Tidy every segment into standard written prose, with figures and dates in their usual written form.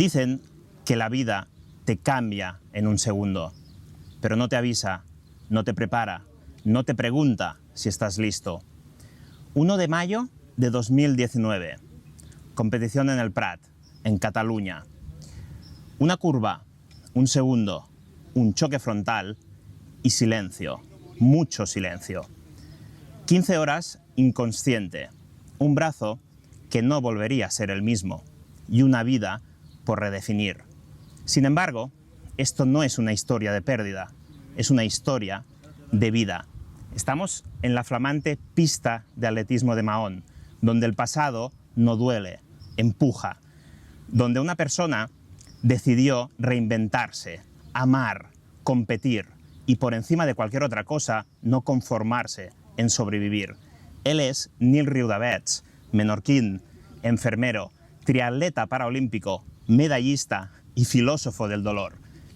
Dicen que la vida te cambia en un segundo, pero no te avisa, no te prepara, no te pregunta si estás listo. 1 de mayo de 2019, competición en el Prat, en Cataluña. Una curva, un segundo, un choque frontal y silencio, mucho silencio. 15 horas inconsciente, un brazo que no volvería a ser el mismo y una vida por redefinir. Sin embargo, esto no es una historia de pérdida, es una historia de vida. Estamos en la flamante pista de atletismo de Mahón, donde el pasado no duele, empuja, donde una persona decidió reinventarse, amar, competir y por encima de cualquier otra cosa no conformarse en sobrevivir. Él es Nil Riudavets, menorquín, enfermero, triatleta paraolímpico, medallista y filósofo del dolor.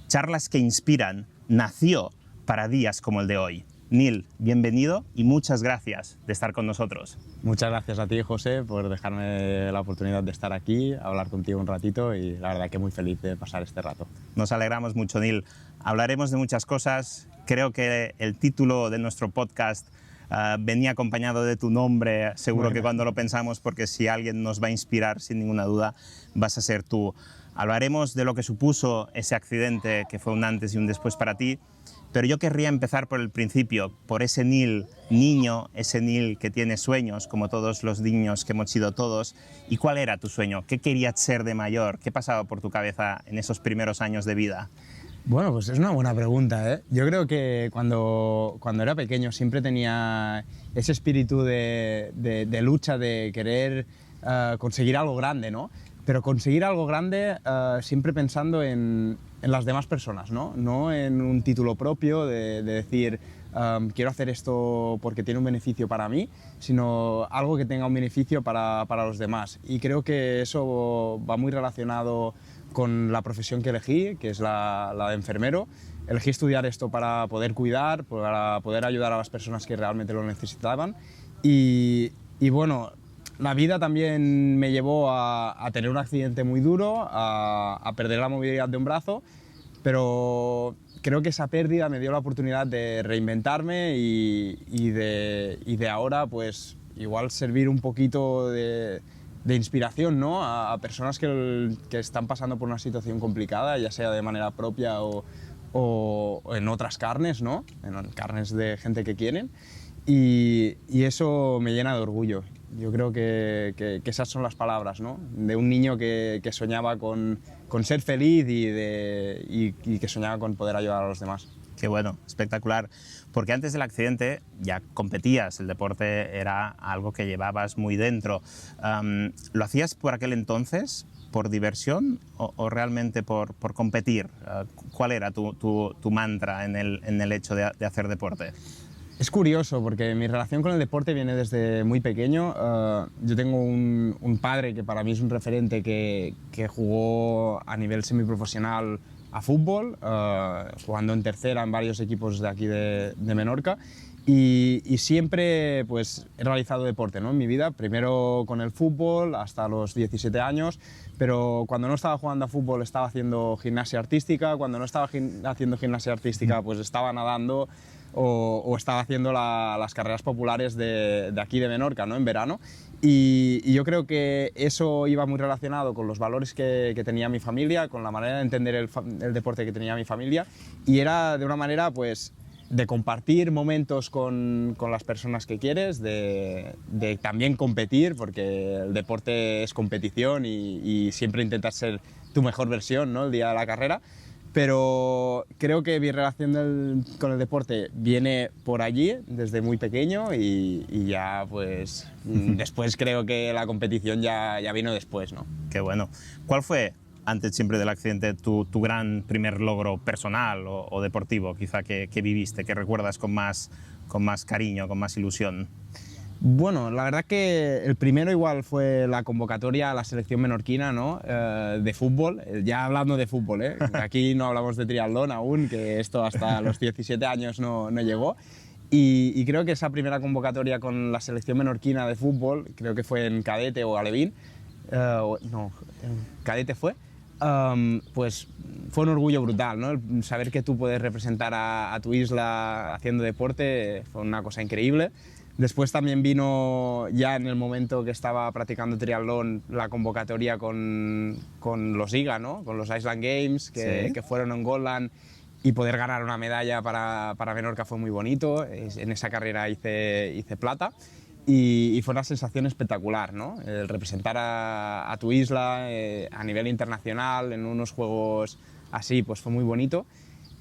Charlas que inspiran, nació para días como el de hoy. Nil, bienvenido y muchas gracias de estar con nosotros. Muchas gracias a ti, José, por dejarme la oportunidad de estar aquí, hablar contigo un ratito y la verdad que muy feliz de pasar este rato. Nos alegramos mucho, Nil. Hablaremos de muchas cosas. Creo que el título de nuestro podcast venía acompañado de tu nombre, seguro que cuando lo pensamos, porque si alguien nos va a inspirar, sin ninguna duda, vas a ser tú. Hablaremos de lo que supuso ese accidente, que fue un antes y un después para ti, pero yo querría empezar por el principio, por ese Nil niño, ese Nil que tiene sueños, como todos los niños que hemos sido todos. ¿Y cuál era tu sueño? ¿Qué querías ser de mayor? ¿Qué pasaba por tu cabeza en esos primeros años de vida? Bueno, pues es una buena pregunta, ¿eh? Yo creo que cuando era pequeño siempre tenía ese espíritu de lucha, de querer conseguir algo grande, ¿no? Pero conseguir algo grande siempre pensando en las demás personas, ¿no? No en un título propio de decir quiero hacer esto porque tiene un beneficio para mí, sino algo que tenga un beneficio para los demás. Y creo que eso va muy relacionado con la profesión que elegí, que es la de enfermero. Elegí estudiar esto para poder cuidar, para poder ayudar a las personas que realmente lo necesitaban. Y bueno, la vida también me llevó a tener un accidente muy duro, a perder la movilidad de un brazo, pero creo que esa pérdida me dio la oportunidad de reinventarme y de ahora pues igual servir un poquito de inspiración, ¿no? a personas que están pasando por una situación complicada, ya sea de manera propia o en otras carnes, ¿no? En carnes de gente que quieren. Y eso me llena de orgullo. Yo creo que esas son las palabras, ¿no? De un niño que soñaba con ser feliz y que soñaba con poder ayudar a los demás. Qué bueno, espectacular. Porque antes del accidente ya competías, el deporte era algo que llevabas muy dentro. ¿Lo hacías por aquel entonces por diversión o realmente por competir? ¿Cuál era tu mantra en el hecho de hacer deporte? Es curioso porque mi relación con el deporte viene desde muy pequeño. Yo tengo un padre que para mí es un referente que jugó a nivel semiprofesional a fútbol, jugando en tercera en varios equipos de aquí de Menorca y siempre pues, he realizado deporte, ¿no? En mi vida, primero con el fútbol hasta los 17 años, pero cuando no estaba jugando a fútbol estaba haciendo gimnasia artística, cuando no estaba haciendo gimnasia artística pues estaba nadando o estaba haciendo las carreras populares de aquí de Menorca, ¿no? En verano. Y yo creo que eso iba muy relacionado con los valores que tenía mi familia, con la manera de entender el deporte que tenía mi familia, y era de una manera pues, de compartir momentos con las personas que quieres, de también competir, porque el deporte es competición y siempre intentas ser tu mejor versión, ¿no? El día de la carrera. Pero creo que mi relación con el deporte viene por allí, desde muy pequeño, y ya pues después creo que la competición ya vino después, ¿no? Qué bueno. ¿Cuál fue, antes siempre del accidente, tu gran primer logro personal o deportivo, quizá que viviste, que recuerdas con más cariño, con más ilusión? Bueno, la verdad que el primero igual fue la convocatoria a la selección menorquina, ¿no? De fútbol, ya hablando de fútbol, ¿eh? Aquí no hablamos de triatlón aún, que esto hasta los 17 años no llegó. Y creo que esa primera convocatoria con la selección menorquina de fútbol, creo que fue en cadete o alevín, no, en cadete fue, pues fue un orgullo brutal, ¿no? El saber que tú puedes representar a tu isla haciendo deporte fue una cosa increíble. Después también vino, ya en el momento que estaba practicando triatlón, la convocatoria con los IGA, ¿no? Con los Island Games, que fueron en Gotland, y poder ganar una medalla para Menorca fue muy bonito. En esa carrera hice plata. Y fue una sensación espectacular, ¿no? El representar a tu isla a nivel internacional en unos juegos así, pues fue muy bonito.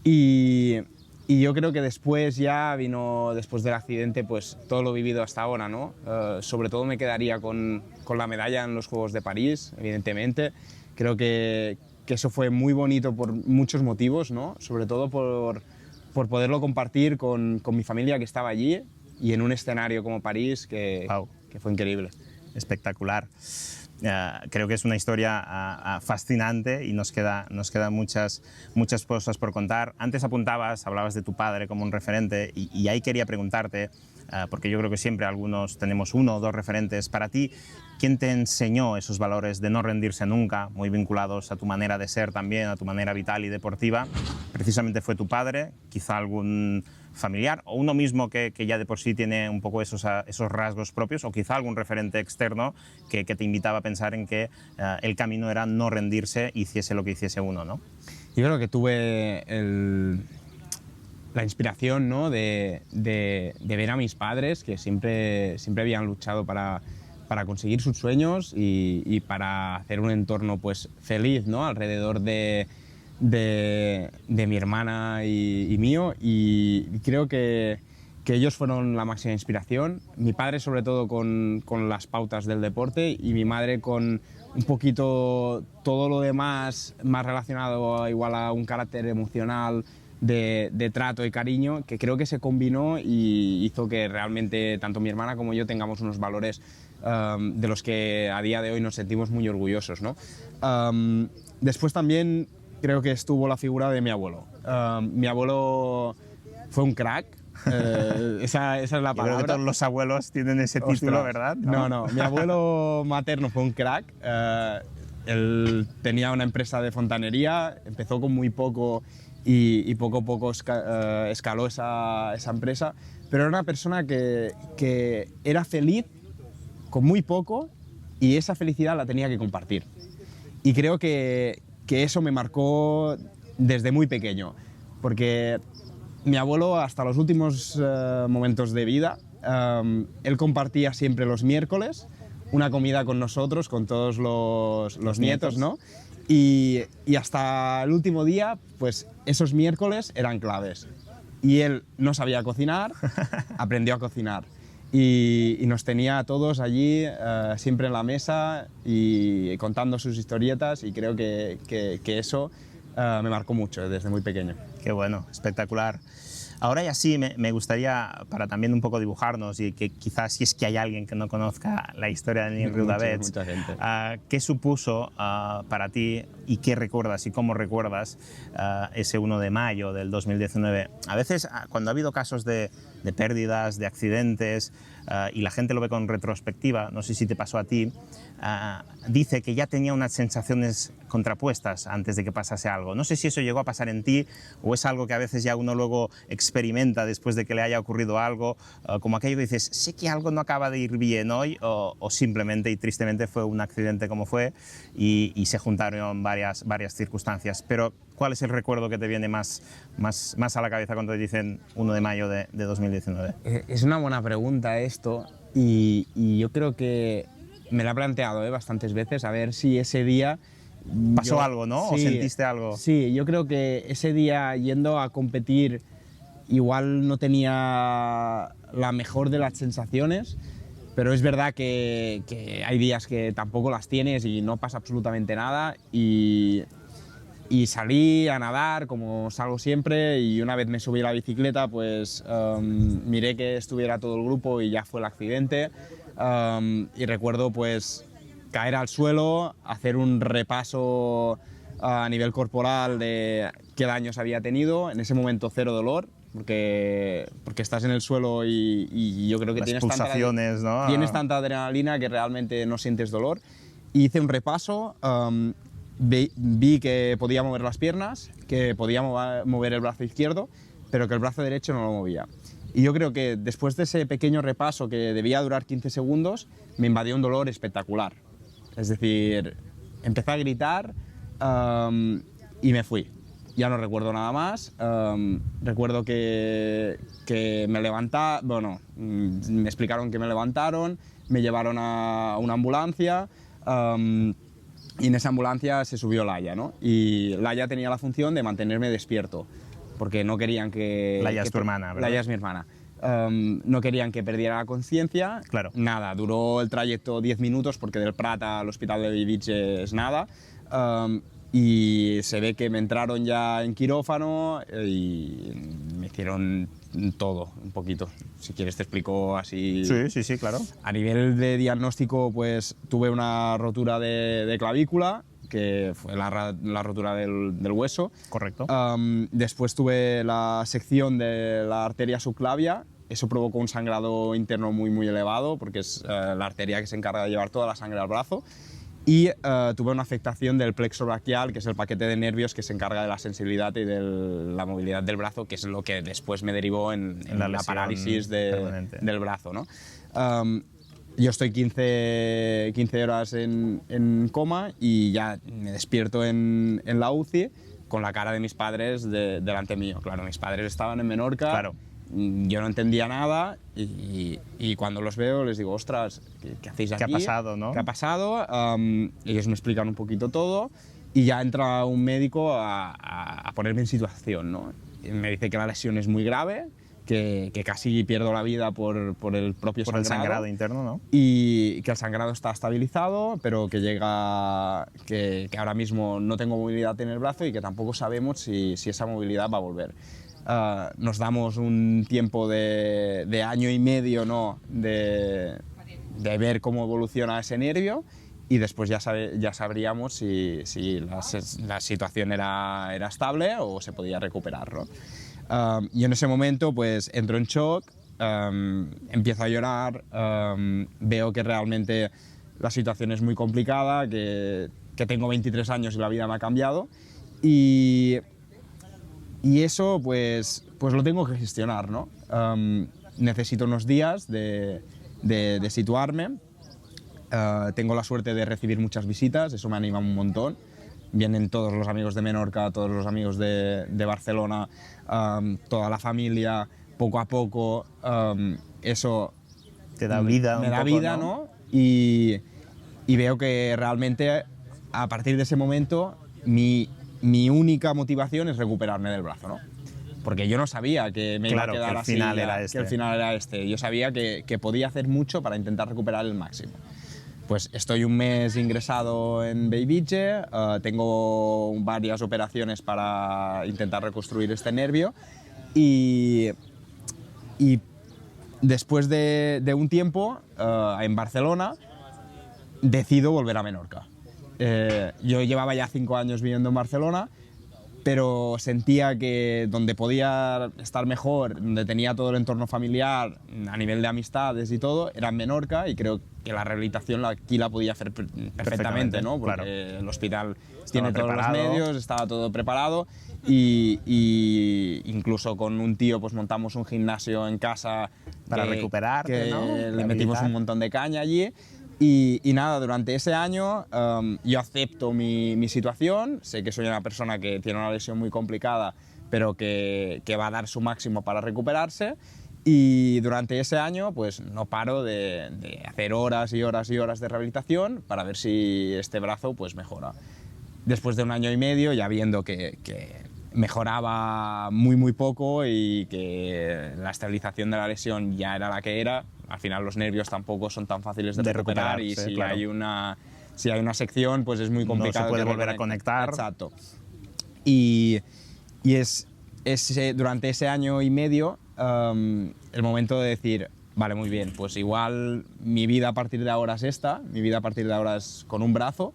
Y yo creo que después ya vino, después del accidente, pues todo lo vivido hasta ahora, ¿no? Sobre todo me quedaría con la medalla en los Juegos de París, evidentemente. Creo que eso fue muy bonito por muchos motivos, ¿no? Sobre todo por poderlo compartir con mi familia que estaba allí, y en un escenario como París que fue increíble. Espectacular. Creo que es una historia fascinante y nos quedan muchas cosas por contar. Antes hablabas de tu padre como un referente y ahí quería preguntarte, porque yo creo que siempre algunos tenemos uno o dos referentes. Para ti, ¿quién te enseñó esos valores de no rendirse nunca, muy vinculados a tu manera de ser también, a tu manera vital y deportiva? Precisamente fue tu padre, quizá algún familiar o uno mismo que ya de por sí tiene un poco esos rasgos propios, o quizá algún referente externo que te invitaba a pensar en que el camino era no rendirse, hiciese lo que hiciese uno, ¿no? Yo creo que tuve la inspiración, ¿no? de ver a mis padres que siempre habían luchado para conseguir sus sueños y para hacer un entorno pues feliz, ¿no? Alrededor de mi hermana y mío, y creo que ellos fueron la máxima inspiración. Mi padre sobre todo con las pautas del deporte, y mi madre con un poquito todo lo demás más relacionado igual a un carácter emocional de trato y cariño, que creo que se combinó y hizo que realmente tanto mi hermana como yo tengamos unos valores de los que a día de hoy nos sentimos muy orgullosos, ¿no? Después también creo que estuvo la figura de mi abuelo. Mi abuelo fue un crack, esa es la palabra. Yo creo que todos los abuelos tienen ese título, ¿verdad? No, mi abuelo materno fue un crack. Él tenía una empresa de fontanería, empezó con muy poco y poco a poco escaló esa empresa, pero era una persona que era feliz con muy poco, y esa felicidad la tenía que compartir. Y creo que eso me marcó desde muy pequeño, porque mi abuelo hasta los últimos momentos de vida, él compartía siempre los miércoles una comida con nosotros, con todos los nietos, ¿no? Y hasta el último día, pues esos miércoles eran claves. Y él no sabía cocinar, aprendió a cocinar. Y nos tenía a todos allí, siempre en la mesa y contando sus historietas, y creo que eso me marcó mucho desde muy pequeño. Qué bueno, espectacular. Ahora ya sí, me gustaría, para también un poco dibujarnos, y que quizás si es que hay alguien que no conozca la historia de Nil Riudavets, ¿qué supuso para ti y qué recuerdas y cómo recuerdas ese 1 de mayo del 2019? A veces, cuando ha habido casos de pérdidas, de accidentes, y la gente lo ve con retrospectiva, no sé si te pasó a ti, dice que ya tenía unas sensaciones contrapuestas antes de que pasase algo. No sé si eso llegó a pasar en ti, o es algo que a veces ya uno luego experimenta después de que le haya ocurrido algo, como aquello que dices, sé que algo no acaba de ir bien hoy, o simplemente y tristemente fue un accidente como fue, y se juntaron varias circunstancias. Pero ¿cuál es el recuerdo que te viene más a la cabeza cuando te dicen 1 de mayo de 2019? Es una buena pregunta esto, y yo creo que me la he planteado bastantes veces, a ver si ese día... ¿Pasó algo, no? Sí, ¿O sentiste algo? Sí, yo creo que ese día, yendo a competir, igual no tenía la mejor de las sensaciones, pero es verdad que hay días que tampoco las tienes y no pasa absolutamente nada, y salí a nadar como salgo siempre, y una vez me subí a la bicicleta, pues miré que estuviera todo el grupo y ya fue el accidente. Y recuerdo pues caer al suelo, hacer un repaso a nivel corporal de qué daños había tenido. En ese momento cero dolor, porque estás en el suelo y yo creo que tienes tanta adrenalina que realmente no sientes dolor. Y hice un repaso, vi que podía mover las piernas, que podía mover el brazo izquierdo, pero que el brazo derecho no lo movía. Y yo creo que después de ese pequeño repaso que debía durar 15 segundos, me invadió un dolor espectacular. Es decir, empecé a gritar y me fui. Ya no recuerdo nada más. Recuerdo que me levantaron, bueno, me explicaron que me levantaron, me llevaron a una ambulancia y en esa ambulancia se subió Laia, ¿no? Y Laia tenía la función de mantenerme despierto, porque no querían que... Laia es tu hermana, ¿verdad? Laia es mi hermana. No querían que perdiera la conciencia. Claro. Nada, duró el trayecto 10 minutos porque del Prat al hospital de Bellvitge es nada. Y se ve que me entraron ya en quirófano y me hicieron todo, un poquito. Si quieres te explico así. Sí, claro. A nivel de diagnóstico, pues tuve una rotura de clavícula, que fue la rotura del hueso. Correcto. Después tuve la sección de la arteria subclavia. Eso provocó un sangrado interno muy elevado, porque es la arteria que se encarga de llevar toda la sangre al brazo. Y tuve una afectación del plexo braquial, que es el paquete de nervios que se encarga de la sensibilidad y de la movilidad del brazo, que es lo que después me derivó en la parálisis del brazo, ¿no? Yo estoy 15 horas en coma y ya me despierto en la UCI con la cara de mis padres delante mío. Claro, mis padres estaban en Menorca. Claro. Yo no entendía nada y cuando los veo les digo, ostras, ¿qué hacéis aquí? ¿Qué ha pasado, no? ¿Qué ha pasado? Ellos me explican un poquito todo y ya entra un médico a ponerme en situación, ¿no? Y me dice que la lesión es muy grave, que casi pierdo la vida por el propio Por el sangrado interno, ¿no? Y que el sangrado está estabilizado, pero que que ahora mismo no tengo movilidad en el brazo y que tampoco sabemos si esa movilidad va a volver. Nos damos un tiempo de año y medio, ¿no? de ver cómo evoluciona ese nervio y después ya sabríamos si la situación era estable o se podía recuperar, ¿no? Y en ese momento pues entro en shock, empiezo a llorar, veo que realmente la situación es muy complicada, que tengo 23 años y la vida me ha cambiado y eso pues lo tengo que gestionar, ¿no? Necesito unos días de situarme. Tengo la suerte de recibir muchas visitas, eso me anima un montón. Vienen todos los amigos de Menorca, todos los amigos de Barcelona, toda la familia, poco a poco. Eso te da vida, me da vida, ¿no? Y veo que realmente a partir de ese momento mi única motivación es recuperarme del brazo, ¿no? Porque yo no sabía que me iba a quedar así, que el final era este. Yo sabía que podía hacer mucho para intentar recuperar el máximo. Pues estoy un mes ingresado en Bellvitge, tengo varias operaciones para intentar reconstruir este nervio y después de un tiempo en Barcelona decido volver a Menorca. Yo llevaba ya 5 años viviendo en Barcelona, pero sentía que donde podía estar mejor, donde tenía todo el entorno familiar, a nivel de amistades y todo, era en Menorca y creo que la rehabilitación aquí la podía hacer perfectamente, ¿no? Porque claro, el hospital tiene todos los medios, estaba todo preparado y incluso con un tío pues montamos un gimnasio en casa para recuperarte, ¿no? Le metimos un montón de caña allí. Y nada, durante ese año yo acepto mi situación, sé que soy una persona que tiene una lesión muy complicada, pero que va a dar su máximo para recuperarse y durante ese año pues no paro de hacer horas y horas y horas de rehabilitación para ver si este brazo pues mejora. Después de un año y medio, ya viendo que mejoraba muy poco y que la estabilización de la lesión ya era la que era, al final los nervios tampoco son tan fáciles de recuperar y si claro, hay una sección pues es muy complicado. No se puede volver a conectar. Exacto. Y es durante ese año y medio el momento de decir, vale, muy bien, pues igual mi vida a partir de ahora es esta, mi vida a partir de ahora es con un brazo,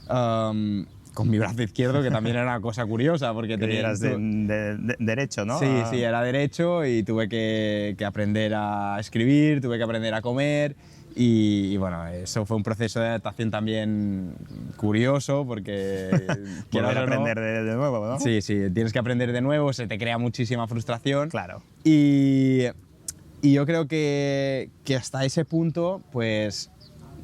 con mi brazo izquierdo, que también era una cosa curiosa, porque eras derecho, ¿no? Sí, era derecho y tuve que aprender a escribir, tuve que aprender a comer Y bueno, eso fue un proceso de adaptación también curioso porque... Volver a aprender de nuevo, ¿no? Sí, sí, tienes que aprender de nuevo, se te crea muchísima frustración. Claro. Y yo creo que hasta ese punto, pues,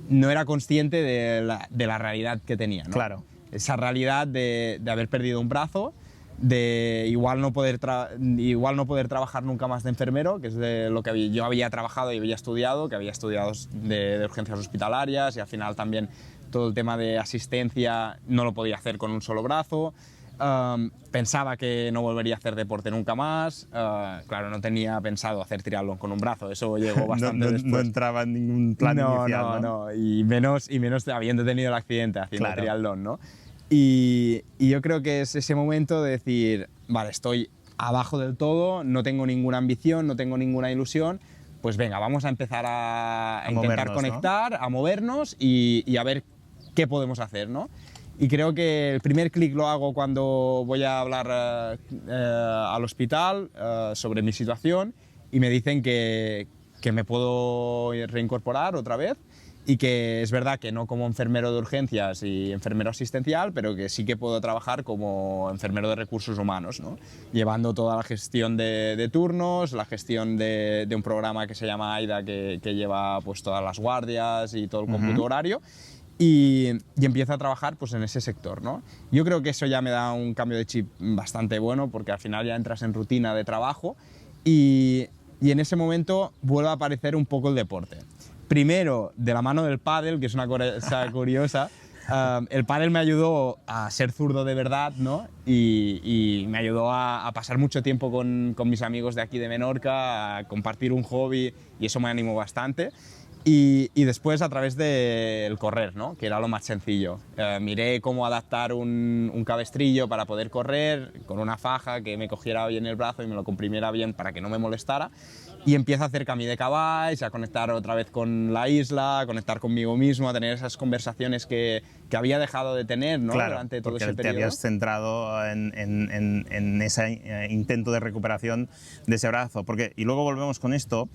no era consciente de la realidad que tenía, ¿no? Claro. Esa realidad de haber perdido un brazo, de igual no poder trabajar nunca más de enfermero, que es de lo que yo había trabajado y había estudiado, que había estudiado de urgencias hospitalarias, y al final también todo el tema de asistencia no lo podía hacer con un solo brazo. Pensaba que no volvería a hacer deporte nunca más. Claro, no tenía pensado hacer triatlón con un brazo, eso llegó bastante después. No entraba en ningún plan inicial, ¿no? No, y menos habiendo tenido el accidente haciendo Claro. triatlón, ¿no? Y yo creo que es ese momento de decir, vale, estoy abajo del todo, no tengo ninguna ambición, no tengo ninguna ilusión, pues venga, vamos a empezar a intentar movernos, conectar, ¿no? A movernos y a ver qué podemos hacer, ¿no? Y creo que el primer clic lo hago cuando voy a hablar al hospital sobre mi situación y me dicen que me puedo reincorporar otra vez y que es verdad que no como enfermero de urgencias y enfermero asistencial, pero que sí que puedo trabajar como enfermero de recursos humanos, ¿no? Llevando toda la gestión de turnos, la gestión de un programa que se llama AIDA que lleva pues, todas las guardias y todo el cómputo horario. Y empiezo a trabajar pues, en ese sector, ¿no? Yo creo que eso ya me da un cambio de chip bastante bueno porque al final ya entras en rutina de trabajo y en ese momento vuelve a aparecer un poco el deporte. Primero, de la mano del pádel, que es una cosa curiosa. El pádel me ayudó a ser zurdo de verdad, ¿no? Y me ayudó a pasar mucho tiempo con mis amigos de aquí de Menorca, a compartir un hobby y eso me animó bastante. Y después a través del correr, ¿no? Que era lo más sencillo. Miré cómo adaptar un cabestrillo para poder correr con una faja que me cogiera bien el brazo y me lo comprimiera bien para que no me molestara. Y empiezo a hacer camí de caballs, a conectar otra vez con la isla, a conectar conmigo mismo, a tener esas conversaciones que había dejado de tener, ¿no? Claro, Durante todo ese porque te periodo. habías centrado en ese intento de recuperación de ese brazo. Y luego volvemos con esto.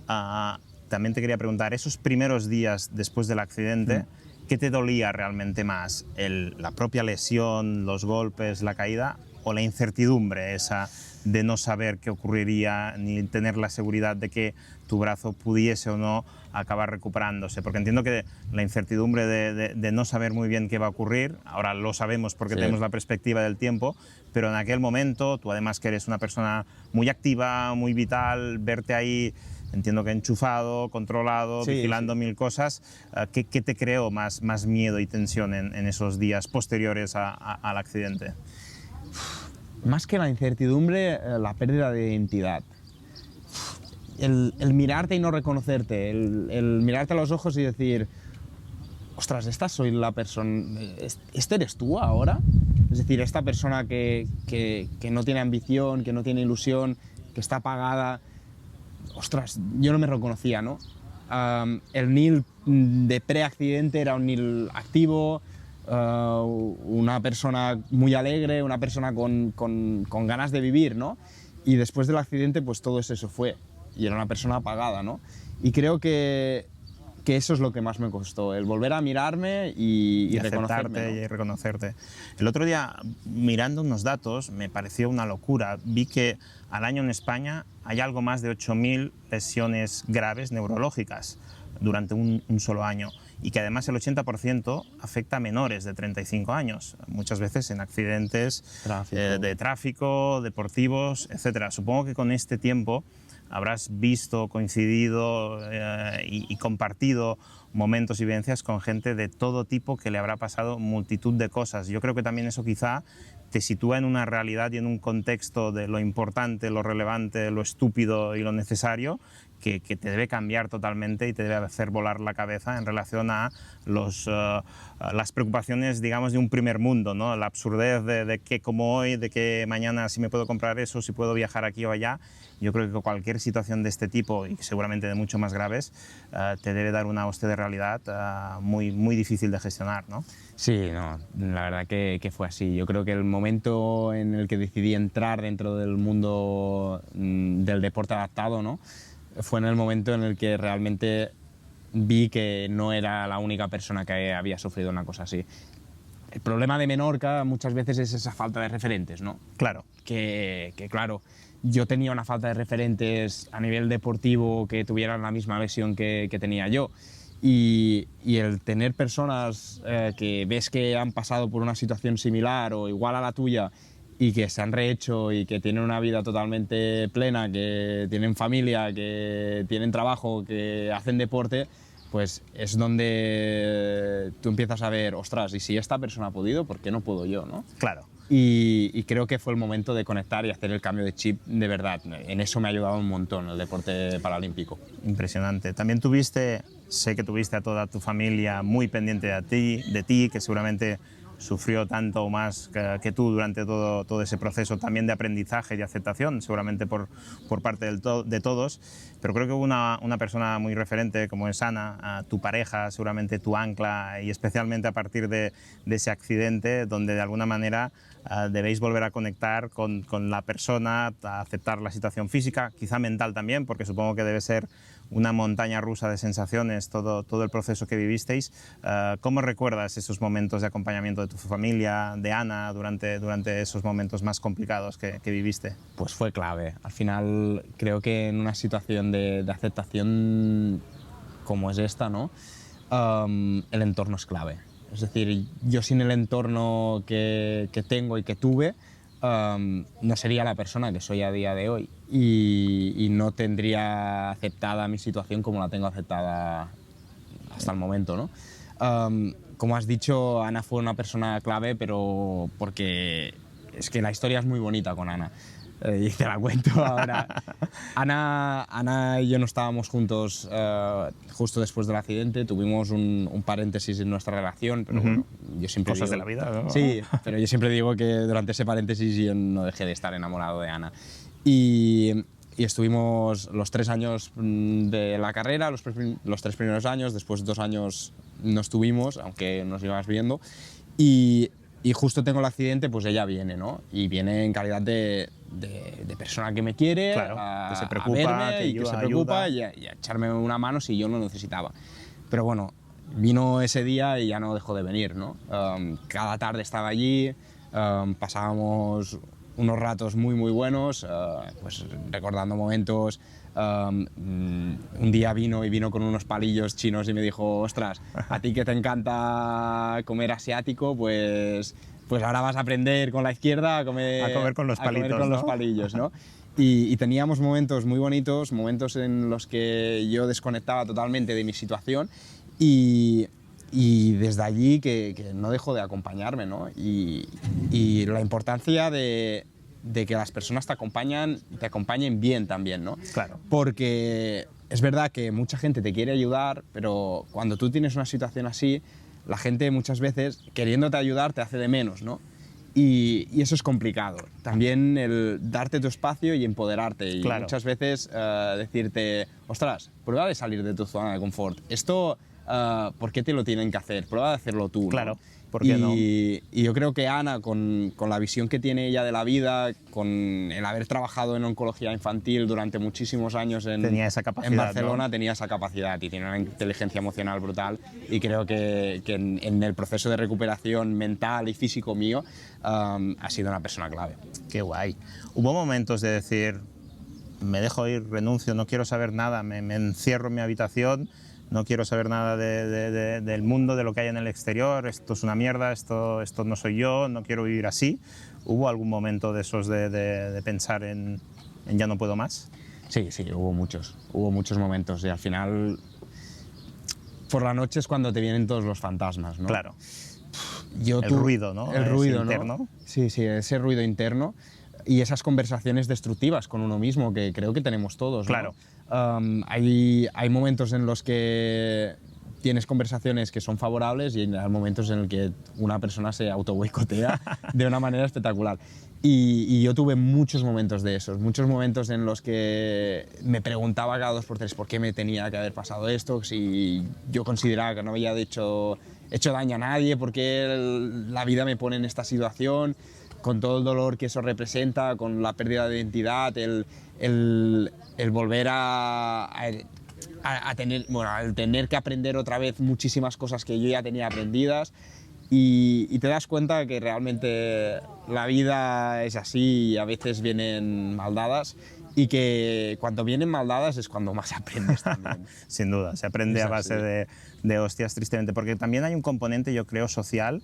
También te quería preguntar, esos primeros días después del accidente, ¿qué te dolía realmente más? ¿La propia lesión, los golpes, la caída o la incertidumbre esa de no saber qué ocurriría ni tener la seguridad de que tu brazo pudiese o no acabar recuperándose? Porque entiendo que la incertidumbre de no saber muy bien qué va a ocurrir, ahora lo sabemos porque Sí. tenemos la perspectiva del tiempo, pero en aquel momento, tú además que eres una persona muy activa, muy vital, verte ahí, entiendo que enchufado, controlado, Sí, vigilando sí. mil cosas, ¿qué te creó más miedo y tensión en esos días posteriores al accidente? Más que la incertidumbre, la pérdida de identidad. El mirarte y no reconocerte, el mirarte a los ojos y decir, ostras, esta soy la persona, ¿este eres tú ahora? Es decir, esta persona que no tiene ambición, que no tiene ilusión, que está apagada, ostras, yo no me reconocía, ¿no? El Nil de pre-accidente era un Nil activo, una persona muy alegre, una persona con ganas de vivir, ¿no? Y después del accidente, pues todo eso fue. Y era una persona apagada, ¿no? Y creo que eso es lo que más me costó, el volver a mirarme y reconocerme, ¿no? Y reconocerte. El otro día, mirando unos datos, me pareció una locura. Vi que al año en España hay algo más de 8.000 lesiones graves neurológicas durante un solo año, y que además el 80% afecta a menores de 35 años, muchas veces en accidentes de tráfico, deportivos, etc. Supongo que con este tiempo habrás visto, coincidido y compartido momentos y vivencias con gente de todo tipo que le habrá pasado multitud de cosas. Yo creo que también eso quizá te sitúa en una realidad y en un contexto de lo importante, lo relevante, lo estúpido y lo necesario, que te debe cambiar totalmente y te debe hacer volar la cabeza en relación a las preocupaciones, digamos, de un primer mundo, ¿no? La absurdez de que como hoy, de que mañana si me puedo comprar eso, si puedo viajar aquí o allá. Yo creo que cualquier situación de este tipo, y seguramente de mucho más graves, te debe dar una hostia de realidad muy, muy difícil de gestionar, ¿no? Sí, no, la verdad que fue así. Yo creo que el momento en el que decidí entrar dentro del mundo del deporte adaptado, ¿no? Fue en el momento en el que realmente vi que no era la única persona que había sufrido una cosa así. El problema de Menorca muchas veces es esa falta de referentes, ¿no? Claro. Que claro, yo tenía una falta de referentes a nivel deportivo que tuvieran la misma lesión que tenía yo. Y el tener personas que ves que han pasado por una situación similar o igual a la tuya y que se han rehecho y que tienen una vida totalmente plena, que tienen familia, que tienen trabajo, que hacen deporte, pues es donde tú empiezas a ver, ostras, y si esta persona ha podido, ¿por qué no puedo yo, no? Claro. Y creo que fue el momento de conectar y hacer el cambio de chip de verdad. En eso me ha ayudado un montón el deporte paralímpico. Impresionante. También sé que tuviste a toda tu familia muy pendiente de ti, que seguramente sufrió tanto o más que tú durante todo ese proceso también de aprendizaje y aceptación, seguramente por parte de todos, pero creo que hubo una persona muy referente como es Ana, tu pareja, seguramente tu ancla, y especialmente a partir de ese accidente donde de alguna manera debéis volver a conectar con la persona, a aceptar la situación física, quizá mental también, porque supongo que debe ser una montaña rusa de sensaciones todo el proceso que vivisteis. ¿Cómo recuerdas esos momentos de acompañamiento de tu familia, de Ana, durante esos momentos más complicados que viviste? Pues fue clave. Al final creo que en una situación de aceptación como es esta, ¿no? El entorno es clave. Es decir, yo sin el entorno que tengo y que tuve, no sería la persona que soy a día de hoy y no tendría aceptada mi situación como la tengo aceptada hasta el momento, ¿no? Como has dicho, Ana fue una persona clave, pero porque es que la historia es muy bonita con Ana. Y te la cuento ahora. Ana y yo no estábamos juntos justo después del accidente, tuvimos un paréntesis en nuestra relación, pero bueno, yo siempre Cosas digo, de la vida, ¿no? Sí, pero yo siempre digo que durante ese paréntesis yo no dejé de estar enamorado de Ana. Y estuvimos los 3 años de la carrera, los 3 primeros años, después 2 años no estuvimos, aunque nos íbamos viendo, y justo tengo el accidente, pues ella viene, ¿no? Y viene en calidad de persona que me quiere, claro, que se preocupa, a verme que y que se preocupa y a echarme una mano si yo lo necesitaba. Pero bueno, vino ese día y ya no dejó de venir, ¿no? Cada tarde estaba allí, pasábamos unos ratos muy muy buenos, pues recordando momentos. Un día vino con unos palillos chinos y me dijo, ostras, a ti que te encanta comer asiático, pues ahora vas a aprender con la izquierda a comer con los palitos, ¿no? los palillos, ¿no? Y teníamos momentos muy bonitos, momentos en los que yo desconectaba totalmente de mi situación y desde allí que no dejó de acompañarme, ¿no? Y la importancia de que las personas te acompañen bien también, ¿no? Claro. Porque es verdad que mucha gente te quiere ayudar, pero cuando tú tienes una situación así, la gente muchas veces, queriéndote ayudar, te hace de menos, ¿no? Y eso es complicado. También el darte tu espacio y empoderarte. Y claro, muchas veces decirte, ostras, prueba de salir de tu zona de confort. Esto, ¿por qué te lo tienen que hacer? Prueba de hacerlo tú, claro. ¿no? ¿Por qué no? Y yo creo que Ana, con la visión que tiene ella de la vida, con el haber trabajado en oncología infantil durante muchísimos años tenía esa capacidad, en Barcelona, ¿no? tenía esa capacidad y tiene una inteligencia emocional brutal. Y creo que en el proceso de recuperación mental y físico mío ha sido una persona clave. Qué guay. ¿Hubo momentos de decir, me dejo ir, renuncio, no quiero saber nada, me encierro en mi habitación, no quiero saber nada del mundo, de lo que hay en el exterior, esto es una mierda, esto no soy yo, no quiero vivir así? ¿Hubo algún momento de esos de pensar en ya no puedo más? Sí, hubo muchos momentos y al final por la noche es cuando te vienen todos los fantasmas, ¿no? Claro. El ruido, ¿no? El ruido, ¿no? Interno. Sí, ese ruido interno y esas conversaciones destructivas con uno mismo que creo que tenemos todos, ¿no? Claro. Hay momentos en los que tienes conversaciones que son favorables y hay momentos en los que una persona se auto-boicotea de una manera espectacular. Y yo tuve muchos momentos de esos, muchos momentos en los que me preguntaba cada 2 por 3 por qué me tenía que haber pasado esto, si yo consideraba que no había hecho daño a nadie, por qué la vida me pone en esta situación, con todo el dolor que eso representa, con la pérdida de identidad, el volver a al tener que aprender otra vez muchísimas cosas que yo ya tenía aprendidas, y te das cuenta que realmente la vida es así y a veces vienen mal dadas, y que cuando vienen mal dadas es cuando más aprendes también. Sin duda, se aprende a base de hostias, tristemente, porque también hay un componente, yo creo, social,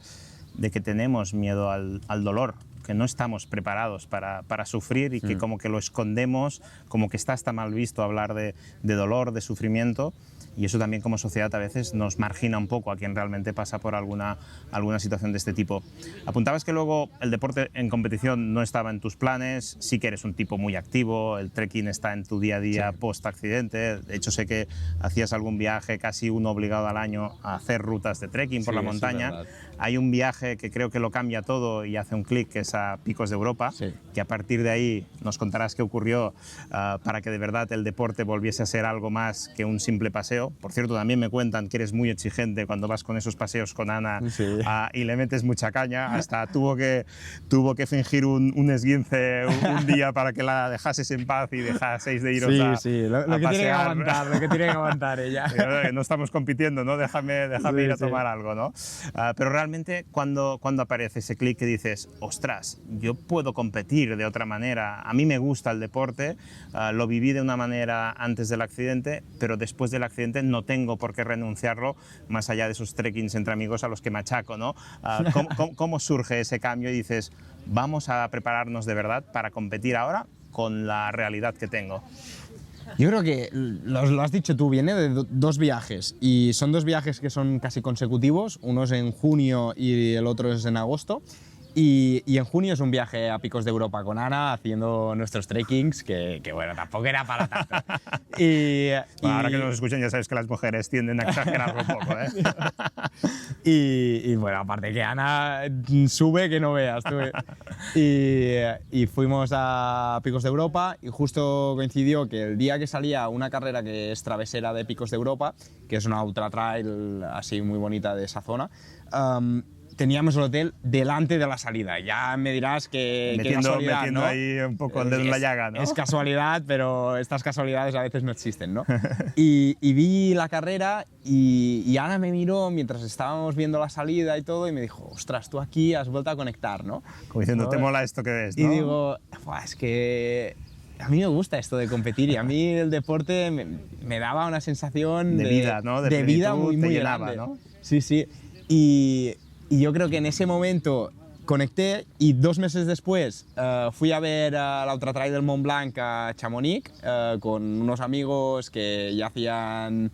de que tenemos miedo al dolor, que no estamos preparados para sufrir y que como que lo escondemos, como que está hasta mal visto hablar de dolor, de sufrimiento, y eso también como sociedad a veces nos margina un poco a quien realmente pasa por alguna situación de este tipo. Apuntabas que luego el deporte en competición no estaba en tus planes, sí que eres un tipo muy activo, el trekking está en tu día a día post-accidente, de hecho sé que hacías algún viaje, casi uno obligado al año, a hacer rutas de trekking por la montaña. Hay un viaje que creo que lo cambia todo y hace un clic, que es a Picos de Europa, que a partir de ahí nos contarás qué ocurrió para que de verdad el deporte volviese a ser algo más que un simple paseo. Por cierto, también me cuentan que eres muy exigente cuando vas con esos paseos con Ana y le metes mucha caña, hasta tuvo que fingir un esguince un día para que la dejases en paz y dejaseis de iros a lo que pasear. tiene que aguantar, lo que tiene que aguantar ella. No estamos compitiendo, ¿no? Déjame ir a tomar algo, ¿no? Pero realmente cuando aparece ese clic que dices, ostras, yo puedo competir de otra manera, a mí me gusta el deporte, lo viví de una manera antes del accidente, pero después del accidente no tengo por qué renunciarlo, más allá de esos trekkings entre amigos a los que machaco, ¿no? ¿Cómo surge ese cambio y dices, vamos a prepararnos de verdad para competir ahora con la realidad que tengo? Yo creo que lo has dicho tú, viene de dos viajes, y son dos viajes que son casi consecutivos, uno es en junio y el otro es en agosto. Y en junio es un viaje a Picos de Europa con Ana, haciendo nuestros trekkings, que bueno, tampoco era para tanto. Ahora que nos escuchan ya sabes que las mujeres tienden a exagerarlo un poco, ¿eh? y bueno, aparte que Ana sube que no veas tú. Y fuimos a Picos de Europa, y justo coincidió que el día que salía una carrera que es travesera de Picos de Europa, que es una ultra trail así muy bonita de esa zona, teníamos el hotel delante de la salida. Ya me dirás que metiendo ¿no? ahí un poco el dedo en la llaga, ¿no? Es casualidad, pero estas casualidades a veces no existen, ¿no? y vi la carrera y Ana me miró mientras estábamos viendo la salida y todo, y me dijo, ostras, tú aquí has vuelto a conectar, ¿no? Como diciendo, te mola esto que ves, ¿no? Y digo, es que a mí me gusta esto de competir, y a mí el deporte me daba una sensación de vida, ¿no? De vida muy llenaba, grande, ¿no? Sí, sí. Y yo creo que en ese momento conecté, y 2 meses después fui a ver la Ultra Trail del Mont Blanc a Chamonix con unos amigos que ya hacían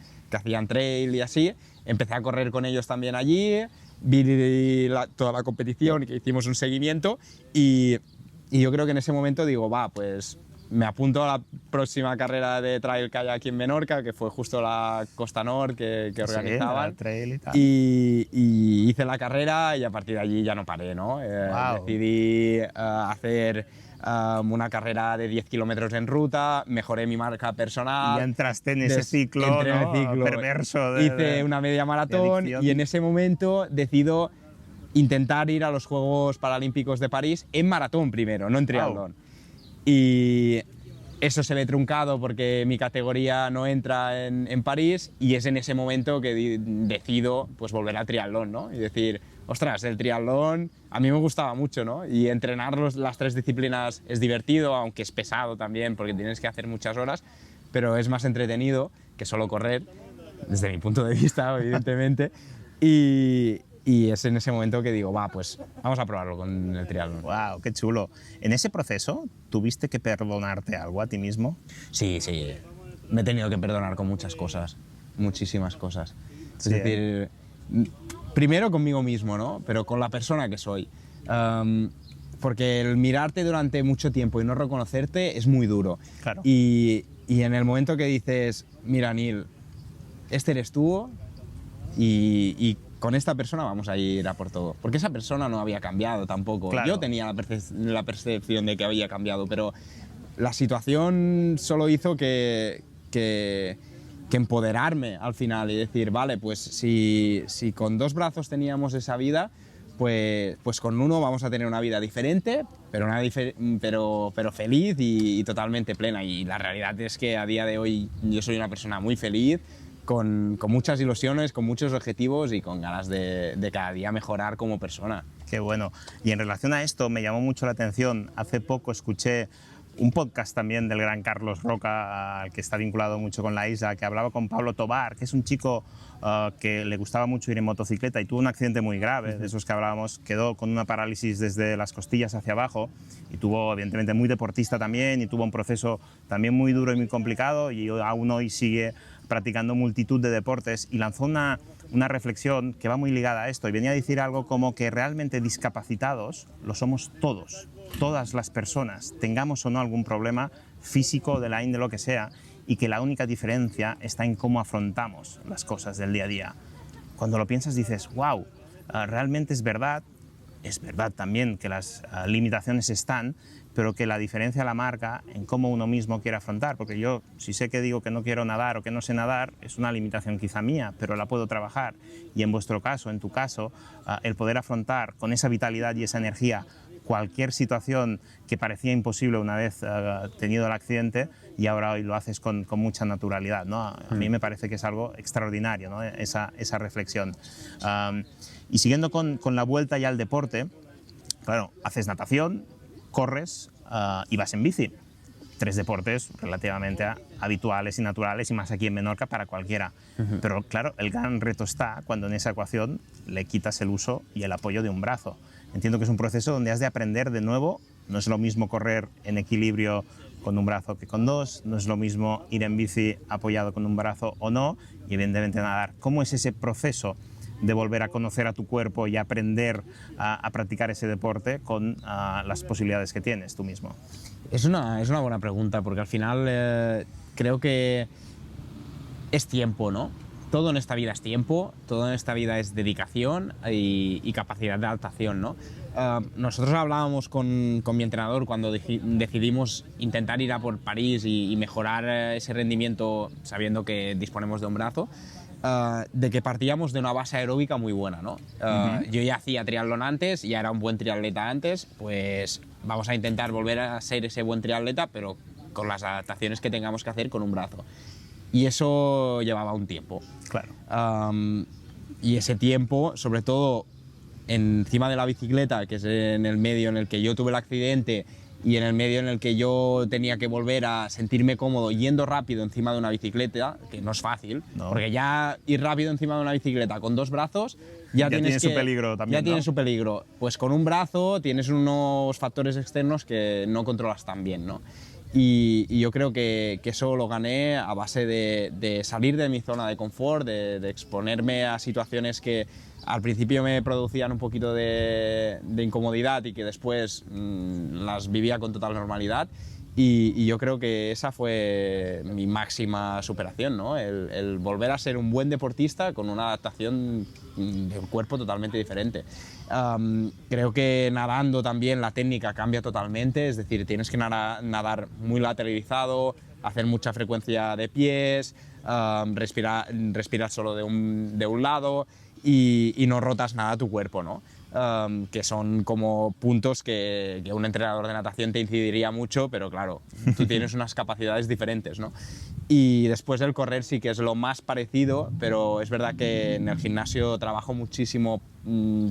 trail y así. Empecé a correr con ellos también allí, vi toda la competición y que hicimos un seguimiento, y yo creo que en ese momento digo, pues me apunto a la próxima carrera de trail que hay aquí en Menorca, que fue justo la Costa Nord que organizaban. Sí, trail y tal. Y hice la carrera, y a partir de allí ya no paré, ¿no? Decidí hacer una carrera de 10 kilómetros en ruta, mejoré mi marca personal. Y ya entraste en ese ciclo, entré en el ciclo perverso. Hice una media maratón, y en ese momento decido intentar ir a los Juegos Paralímpicos de París en maratón primero, no en triatlón. Y eso se ve truncado porque mi categoría no entra en París, y es en ese momento que decido pues volver al triatlón, ¿no? Y decir, ostras, el triatlón a mí me gustaba mucho, ¿no? Y entrenar las 3 disciplinas es divertido, aunque es pesado también porque tienes que hacer muchas horas, pero es más entretenido que solo correr, desde mi punto de vista, evidentemente. Y es en ese momento que digo, pues vamos a probarlo con el triatlón. ¡Wow! ¡Qué chulo! ¿En ese proceso tuviste que perdonarte algo a ti mismo? Sí. Me he tenido que perdonar con muchas cosas, muchísimas cosas. Sí, es decir, primero conmigo mismo, ¿no? Pero con la persona que soy. Porque el mirarte durante mucho tiempo y no reconocerte es muy duro. Claro. Y en el momento que dices, mira, Neil, este eres tú, y con esta persona vamos a ir a por todo. Porque esa persona no había cambiado tampoco. Claro. Yo tenía la percepción de que había cambiado, pero la situación solo hizo que empoderarme al final y decir, vale, pues si con 2 brazos teníamos esa vida, pues con uno vamos a tener una vida diferente, pero feliz y totalmente plena. Y la realidad es que a día de hoy yo soy una persona muy feliz, con muchas ilusiones, con muchos objetivos y con ganas de cada día mejorar como persona. Qué bueno. Y en relación a esto me llamó mucho la atención, hace poco escuché un podcast también del gran Carlos Roca, al que está vinculado mucho con la isla, que hablaba con Pablo Tobar, que es un chico que le gustaba mucho ir en motocicleta y tuvo un accidente muy grave, de esos que hablábamos, quedó con una parálisis desde las costillas hacia abajo y tuvo, evidentemente, muy deportista también y tuvo un proceso también muy duro y muy complicado y aún hoy sigue practicando multitud de deportes y lanzó una reflexión que va muy ligada a esto y venía a decir algo como que realmente discapacitados lo somos todos, todas las personas, tengamos o no algún problema físico de la índole que sea, y que la única diferencia está en cómo afrontamos las cosas del día a día. Cuando lo piensas dices, wow, realmente es verdad también que las limitaciones están, pero que la diferencia la marca en cómo uno mismo quiere afrontar, porque yo si sé que digo que no quiero nadar o que no sé nadar, es una limitación quizá mía, pero la puedo trabajar, y en vuestro caso, en tu caso, el poder afrontar con esa vitalidad y esa energía cualquier situación que parecía imposible una vez tenido el accidente, y ahora hoy lo haces con mucha naturalidad, ¿no? A mí me parece que es algo extraordinario, ¿no? esa reflexión. Y siguiendo con la vuelta ya al deporte, claro, haces natación, corres y vas en bici. 3 deportes relativamente habituales y naturales, y más aquí en Menorca para cualquiera. Pero claro, el gran reto está cuando en esa ecuación le quitas el uso y el apoyo de un brazo. Entiendo que es un proceso donde has de aprender de nuevo. No es lo mismo correr en equilibrio con un brazo que con 2, no es lo mismo ir en bici apoyado con un brazo o no, y evidentemente nadar. ¿Cómo es ese proceso de volver a conocer a tu cuerpo y aprender a practicar ese deporte con las posibilidades que tienes tú mismo? Es una buena pregunta, porque al final creo que es tiempo, ¿no? Todo en esta vida es tiempo, todo en esta vida es dedicación y capacidad de adaptación, ¿no? Nosotros hablábamos con mi entrenador cuando decidimos intentar ir a por París y mejorar ese rendimiento sabiendo que disponemos de un brazo, de que partíamos de una base aeróbica muy buena, ¿no? Yo ya hacía triatlón antes, ya era un buen triatleta antes, pues vamos a intentar volver a ser ese buen triatleta, pero con las adaptaciones que tengamos que hacer con un brazo. Y eso llevaba un tiempo. Claro. Y ese tiempo, sobre todo encima de la bicicleta, que es en el medio en el que yo tuve el accidente y en el medio en el que yo tenía que volver a sentirme cómodo yendo rápido encima de una bicicleta, que no es fácil, no. Porque ya ir rápido encima de una bicicleta con 2 brazos ya tiene su peligro también, ya tiene ¿no? su peligro. Pues con un brazo tienes unos factores externos que no controlas tan bien, ¿no? Y yo creo que eso lo gané a base de salir de mi zona de confort, de exponerme a situaciones que al principio me producían un poquito de incomodidad y que después las vivía con total normalidad. Y yo creo que esa fue mi máxima superación, ¿no? El volver a ser un buen deportista con una adaptación de un cuerpo totalmente diferente. Creo que nadando también la técnica cambia totalmente, es decir, tienes que nadar muy lateralizado, hacer mucha frecuencia de pies, respirar solo de un lado y no rotas nada tu cuerpo, ¿no? Que son como puntos que un entrenador de natación te incidiría mucho, pero claro, tú tienes unas capacidades diferentes, ¿no? Y después del correr sí que es lo más parecido, pero es verdad que en el gimnasio trabajo muchísimo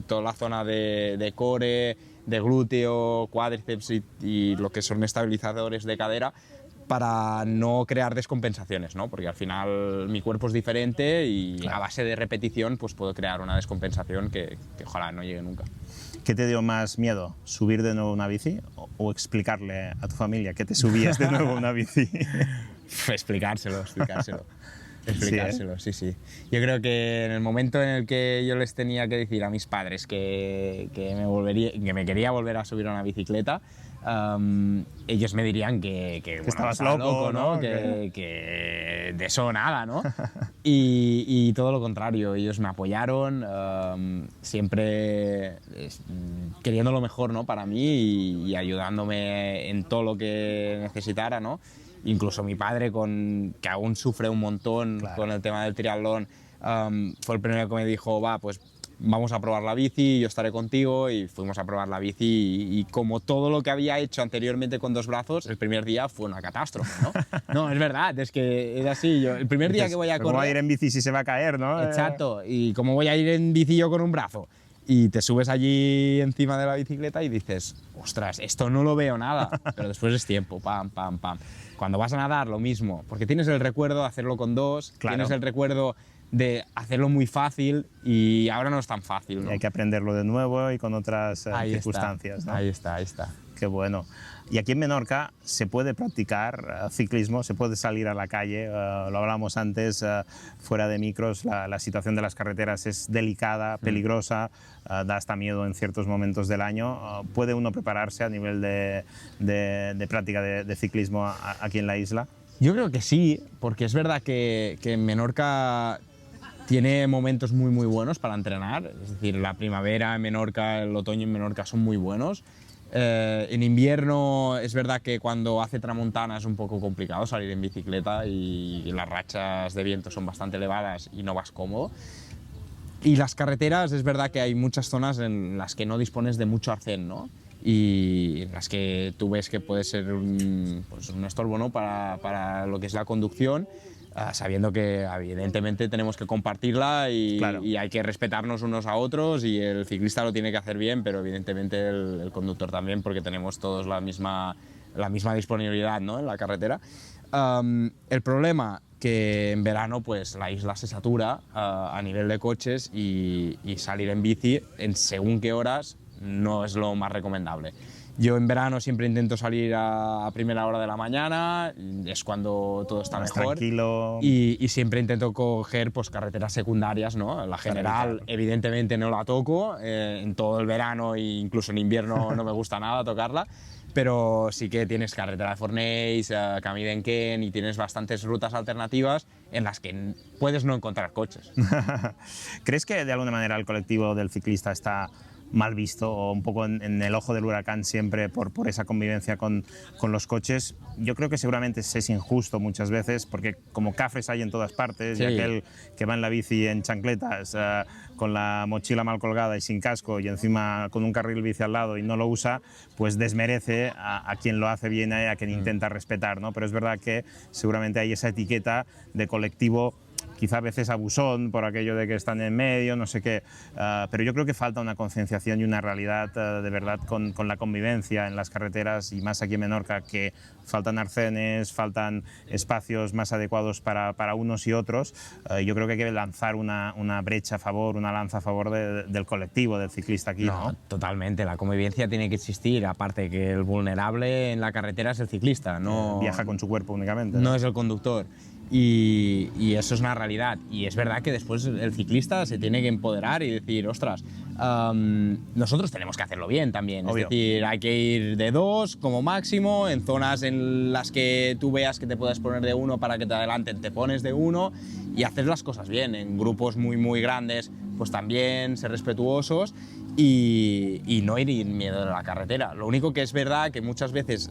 toda la zona de core, de glúteo, cuádriceps y lo que son estabilizadores de cadera, para no crear descompensaciones, ¿no? Porque al final mi cuerpo es diferente y a base de repetición pues puedo crear una descompensación que ojalá no llegue nunca. ¿Qué te dio más miedo? ¿Subir de nuevo una bici o explicarle a tu familia que te subías de nuevo una bici? Explicárselo. Sí. Sí. Yo creo que en el momento en el que yo les tenía que decir a mis padres que me quería volver a subir a una bicicleta, ellos me dirían que estabas loco, ¿no? Que de eso nada, ¿no? y todo lo contrario, ellos me apoyaron, siempre queriendo lo mejor, ¿no? Para mí y ayudándome en todo lo que necesitara, ¿no? Incluso mi padre, que aún sufre un montón con el tema del triatlón, fue el primero que me dijo, va, pues vamos a probar la bici, yo estaré contigo, y fuimos a probar la bici y como todo lo que había hecho anteriormente con 2 brazos, el primer día fue una catástrofe, ¿no? No, es verdad, es que es así. Yo, el primer día que voy a correr... ¿Cómo va a ir en bici si se va a caer, no? Exacto, y cómo voy a ir en bici yo con un brazo. Y te subes allí encima de la bicicleta y dices, ostras, esto no lo veo nada, pero después es tiempo, pam, pam, pam. Cuando vas a nadar, lo mismo, porque tienes el recuerdo de hacerlo con 2, Claro. tienes el recuerdo de hacerlo muy fácil y ahora no es tan fácil, ¿no? Y hay que aprenderlo de nuevo y con otras Ahí circunstancias, está, ¿no? ahí está, ahí está. Qué bueno. Y aquí en Menorca se puede practicar ciclismo, se puede salir a la calle. Lo hablábamos antes, fuera de micros, la situación de las carreteras es delicada, peligrosa, da hasta miedo en ciertos momentos del año. ¿Puede uno prepararse a nivel de práctica de ciclismo aquí en la isla? Yo creo que sí, porque es verdad que en Menorca tiene momentos muy, muy buenos para entrenar. Es decir, la primavera en Menorca, el otoño en Menorca son muy buenos. En invierno es verdad que cuando hace tramontana es un poco complicado salir en bicicleta y las rachas de viento son bastante elevadas y no vas cómodo. Y las carreteras es verdad que hay muchas zonas en las que no dispones de mucho arcén, ¿no? Y en las que tú ves que puede ser un estorbo, ¿no? para lo que es la conducción, sabiendo que evidentemente tenemos que compartirla y, Claro. y hay que respetarnos unos a otros, y el ciclista lo tiene que hacer bien, pero evidentemente el conductor también, porque tenemos todos la misma disponibilidad, ¿no? en la carretera. El problema que en verano pues la isla se satura a nivel de coches y salir en bici en según qué horas no es lo más recomendable. Yo en verano siempre intento salir a primera hora de la mañana, es cuando todo está Más mejor. tranquilo. Y siempre intento coger pues, carreteras secundarias, ¿no? La general, evidentemente, no la toco. En todo el verano e incluso en invierno no me gusta nada tocarla. Pero sí que tienes carretera de Fornells, Camí d'Enquén, y tienes bastantes rutas alternativas en las que puedes no encontrar coches. ¿Crees que de alguna manera el colectivo del ciclista está mal visto o un poco en el ojo del huracán siempre por esa convivencia con los coches? Yo creo que seguramente es injusto muchas veces, porque como cafres hay en todas partes, Sí. y aquel que va en la bici en chancletas, con la mochila mal colgada y sin casco, y encima con un carril bici al lado y no lo usa, pues desmerece a quien lo hace bien y a quien intenta respetar, ¿no? Pero es verdad que seguramente hay esa etiqueta de colectivo, quizá a veces abusón por aquello de que están en medio, no sé qué, pero yo creo que falta una concienciación y una realidad de verdad con la convivencia en las carreteras, y más aquí en Menorca, que faltan arcenes, faltan espacios más adecuados para unos y otros. Yo creo que hay que lanzar una brecha a favor, una lanza a favor del colectivo, del ciclista aquí, ¿no? Totalmente, la convivencia tiene que existir, aparte que el vulnerable en la carretera es el ciclista, no Viaja con su cuerpo únicamente. no es el conductor. Y eso es una realidad. Y es verdad que después el ciclista se tiene que empoderar y decir, ostras, nosotros tenemos que hacerlo bien también. Obvio. Es decir, hay que ir de 2 como máximo, en zonas en las que tú veas que te puedas poner de 1 para que te adelanten, te pones de 1 y hacer las cosas bien. En grupos muy, muy grandes, pues también ser respetuosos y no ir en miedo de la carretera. Lo único que es verdad que muchas veces,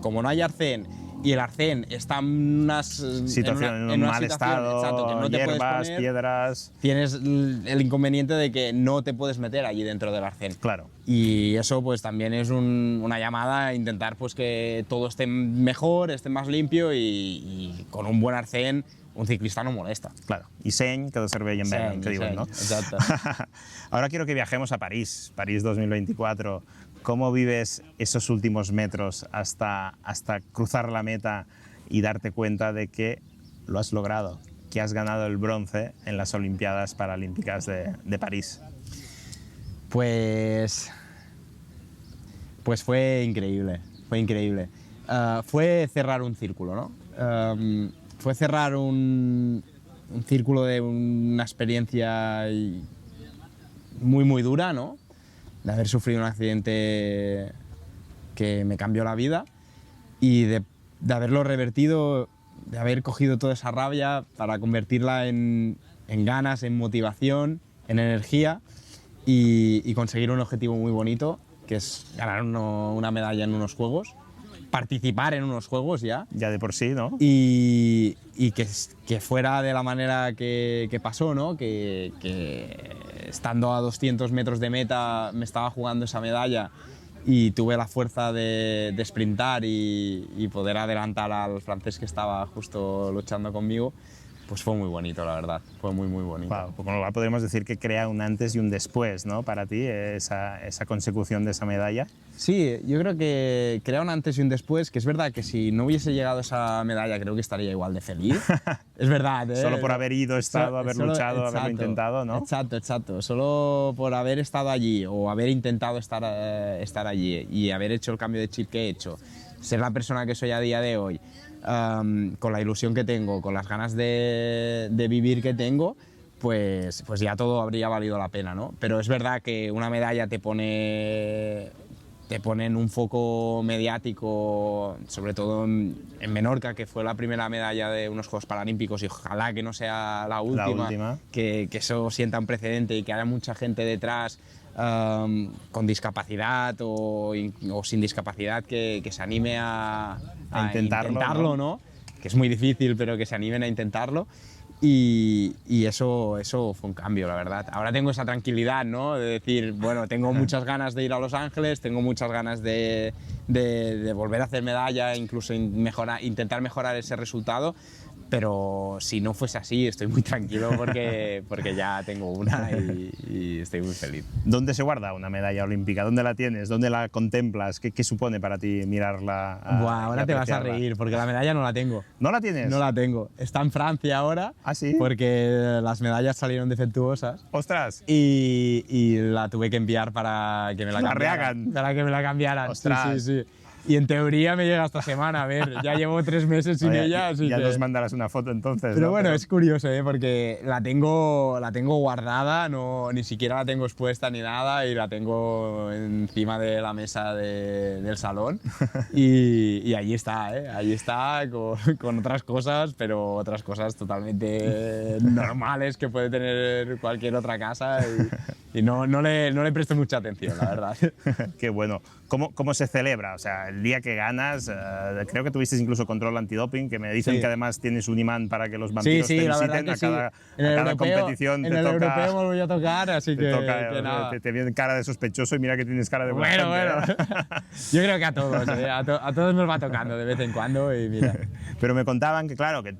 como no hay arcén, y el arcén está en una Situación, en un mal estado, exacto, que no te puedes hierbas, poner, piedras. tienes el inconveniente de que no te puedes meter allí dentro del arcén. Claro. Y eso pues también es una llamada a intentar pues que todo esté mejor, esté más limpio, y con un buen arcén un ciclista no molesta. Claro, i seny que ha de ser bé i en venen, que diuen, ¿no? Exacto. Ahora quiero que viajemos a París, París 2024. ¿Cómo vives esos últimos metros hasta cruzar la meta y darte cuenta de que lo has logrado, que has ganado el bronce en las Olimpiadas Paralímpicas de París? Pues fue increíble, fue increíble. Fue cerrar un círculo, ¿no? Fue cerrar un círculo de una experiencia muy, muy dura, ¿no? De haber sufrido un accidente que me cambió la vida, y de haberlo revertido, de haber cogido toda esa rabia para convertirla en ganas, en motivación, en energía, y conseguir un objetivo muy bonito, que es ganar una medalla en unos Juegos, participar en unos Juegos ya. Ya de por sí, ¿no? Y que fuera de la manera que pasó, ¿no? Que estando a 200 metros de meta me estaba jugando esa medalla y tuve la fuerza de sprintar y poder adelantar al francés que estaba justo luchando conmigo, pues fue muy bonito, la verdad, fue muy bonito. Wow, con lo cual podríamos decir que crea un antes y un después, ¿no? Para ti, esa consecución de esa medalla. Sí, yo creo que crea un antes y un después, que es verdad que si no hubiese llegado a esa medalla creo que estaría igual de feliz. Es verdad, ¿eh? Solo por haber ido, estado, haber luchado, haberlo intentado, ¿no? Exacto. Solo por haber estado allí o haber intentado estar allí y haber hecho el cambio de chip que he hecho, ser la persona que soy a día de hoy, con la ilusión que tengo, con las ganas de vivir que tengo, pues ya todo habría valido la pena, ¿no? Pero es verdad que una medalla te pone en un foco mediático, sobre todo en Menorca, que fue la primera medalla de unos Juegos Paralímpicos, y ojalá que no sea la última. Que eso sienta un precedente y que haya mucha gente detrás con discapacidad o sin discapacidad que se anime a intentarlo, ¿no? Que es muy difícil, pero que se animen a intentarlo. Y eso fue un cambio, la verdad. Ahora tengo esa tranquilidad, ¿no? De decir, bueno, tengo muchas ganas de ir a Los Ángeles, tengo muchas ganas de volver a hacer medalla, incluso intentar mejorar ese resultado. Pero si no fuese así, estoy muy tranquilo porque ya tengo una y estoy muy feliz. ¿Dónde se guarda una medalla olímpica? ¿Dónde la tienes? ¿Dónde la contemplas? ¿Qué supone para ti mirarla? Ahora te vas a reír, porque la medalla no la tengo. ¿No la tienes? No la tengo. Está en Francia ahora. ¿Ah, sí? Porque las medallas salieron defectuosas. ¡Ostras! Y la tuve que enviar para que me la cambiaran. Para que me la cambiaran. ¡Ostras! Sí. Y en teoría me llega esta semana, a ver, ya llevo 3 meses sin ella, así ya que... nos mandarás una foto entonces. Pero ¿no? bueno, es curioso, porque la tengo guardada, ni siquiera la tengo expuesta ni nada, y la tengo encima de la mesa del salón. Y allí está, allí está con otras cosas, pero otras cosas totalmente normales que puede tener cualquier otra casa, y no le presto mucha atención, la verdad. Qué bueno. ¿Cómo se celebra? O sea, el día que ganas, creo que tuviste incluso control antidoping, que me dicen que además tienes un imán para que los vampiros te visiten a cada competición. En el europeo me voy a tocar, así que nada. Te viene cara de sospechoso y mira que tienes cara de buena gente. Bueno. Yo creo que a todos, a todos nos va tocando de vez en cuando y mira. Pero me contaban que, claro, que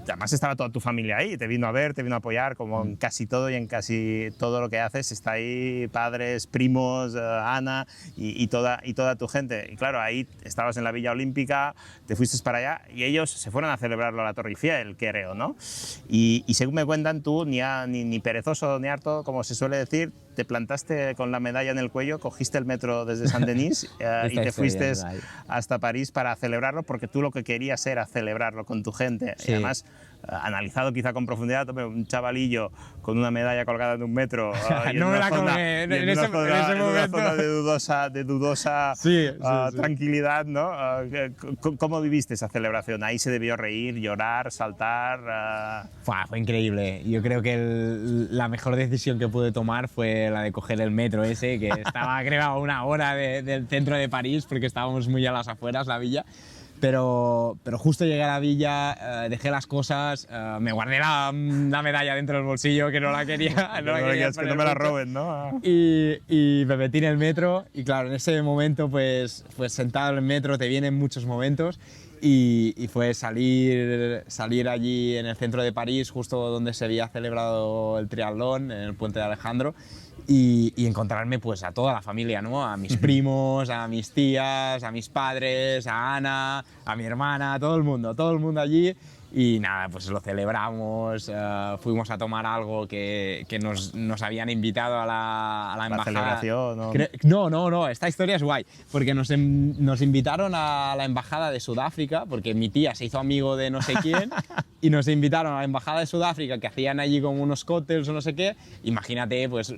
además estaba toda tu familia ahí, te vino a ver, te vino a apoyar, como en casi todo y en casi todo lo que haces está ahí, padres, primos, Ana y toda tu gente. Y claro, ahí estabas en la Villa Olímpica, te fuiste para allá y ellos se fueron a celebrarlo a la Torre Eiffel, creo, ¿no? Y según me cuentan, tú, ni perezoso ni harto, como se suele decir, te plantaste con la medalla en el cuello, cogiste el metro desde Saint-Denis y te fuiste hasta París para celebrarlo, porque tú lo que querías era celebrarlo con tu gente. Sí. Y además, analizado quizá con profundidad, un chavalillo con una medalla colgada en un metro no me la colgué en ese momento. Zona de dudosa tranquilidad, ¿no? ¿Cómo viviste esa celebración? Ahí se debió reír, llorar, saltar. Fue increíble. Yo creo que la mejor decisión que pude tomar fue la de coger el metro ese, que estaba creo a 1 hora del centro de París, porque estábamos muy a las afueras, la villa. Pero justo llegué a la villa, dejé las cosas, me guardé la medalla dentro del bolsillo, que no la quería. Que no me la roben, ¿no? Y me metí en el metro, y claro, en ese momento, pues sentado en el metro te vienen muchos momentos, y fue salir allí en el centro de París, justo donde se había celebrado el triatlón, en el Puente de Alejandro, y encontrarme pues a toda la familia, ¿no? A mis primos, a mis tías, a mis padres, a Ana, a mi hermana, a todo el mundo allí. Y nada, pues lo celebramos, fuimos a tomar algo que nos habían invitado a la embajada. ¿Celebración? No, esta historia es guay, porque nos invitaron a la embajada de Sudáfrica, porque mi tía se hizo amigo de no sé quién, y nos invitaron a la embajada de Sudáfrica, que hacían allí como unos cócteles o no sé qué. Imagínate, pues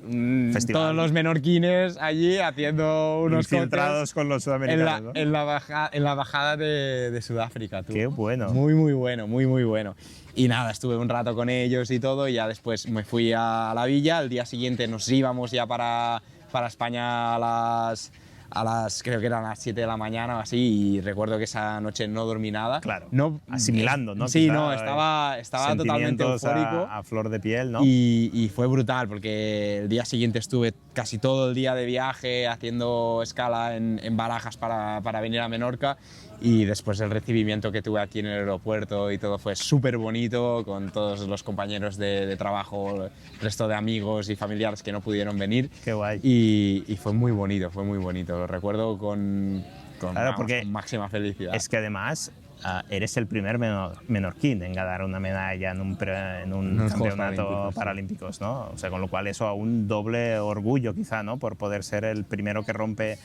todos los menorquines allí haciendo unos infiltrados con los sudamericanos, ¿no? en la embajada de Sudáfrica. Tú. Qué bueno. Muy bueno, muy bueno. Y nada, estuve un rato con ellos y todo, y ya después me fui a la villa. Al día siguiente nos íbamos ya para España a creo que eran las 7 de la mañana o así, y recuerdo que esa noche no dormí nada. Claro, no, asimilando, ¿no? Sí, Quizá, no, estaba totalmente sentimientos eufórico. a flor de piel, ¿no? Y fue brutal porque el día siguiente estuve casi todo el día de viaje haciendo escala en Barajas para venir a Menorca, y después el recibimiento que tuve aquí en el aeropuerto y todo fue súper bonito, con todos los compañeros de trabajo, el resto de amigos y familiares que no pudieron venir. Qué guay. Y fue muy bonito, lo recuerdo con Claro, porque máxima felicidad. es que además eres el primer menorquín en ganar una medalla en un Juegos campeonato Paralímpicos, sí. paralímpicos, ¿no? O sea, con lo cual eso aún doble orgullo quizá, ¿no? Por poder ser el primero que rompe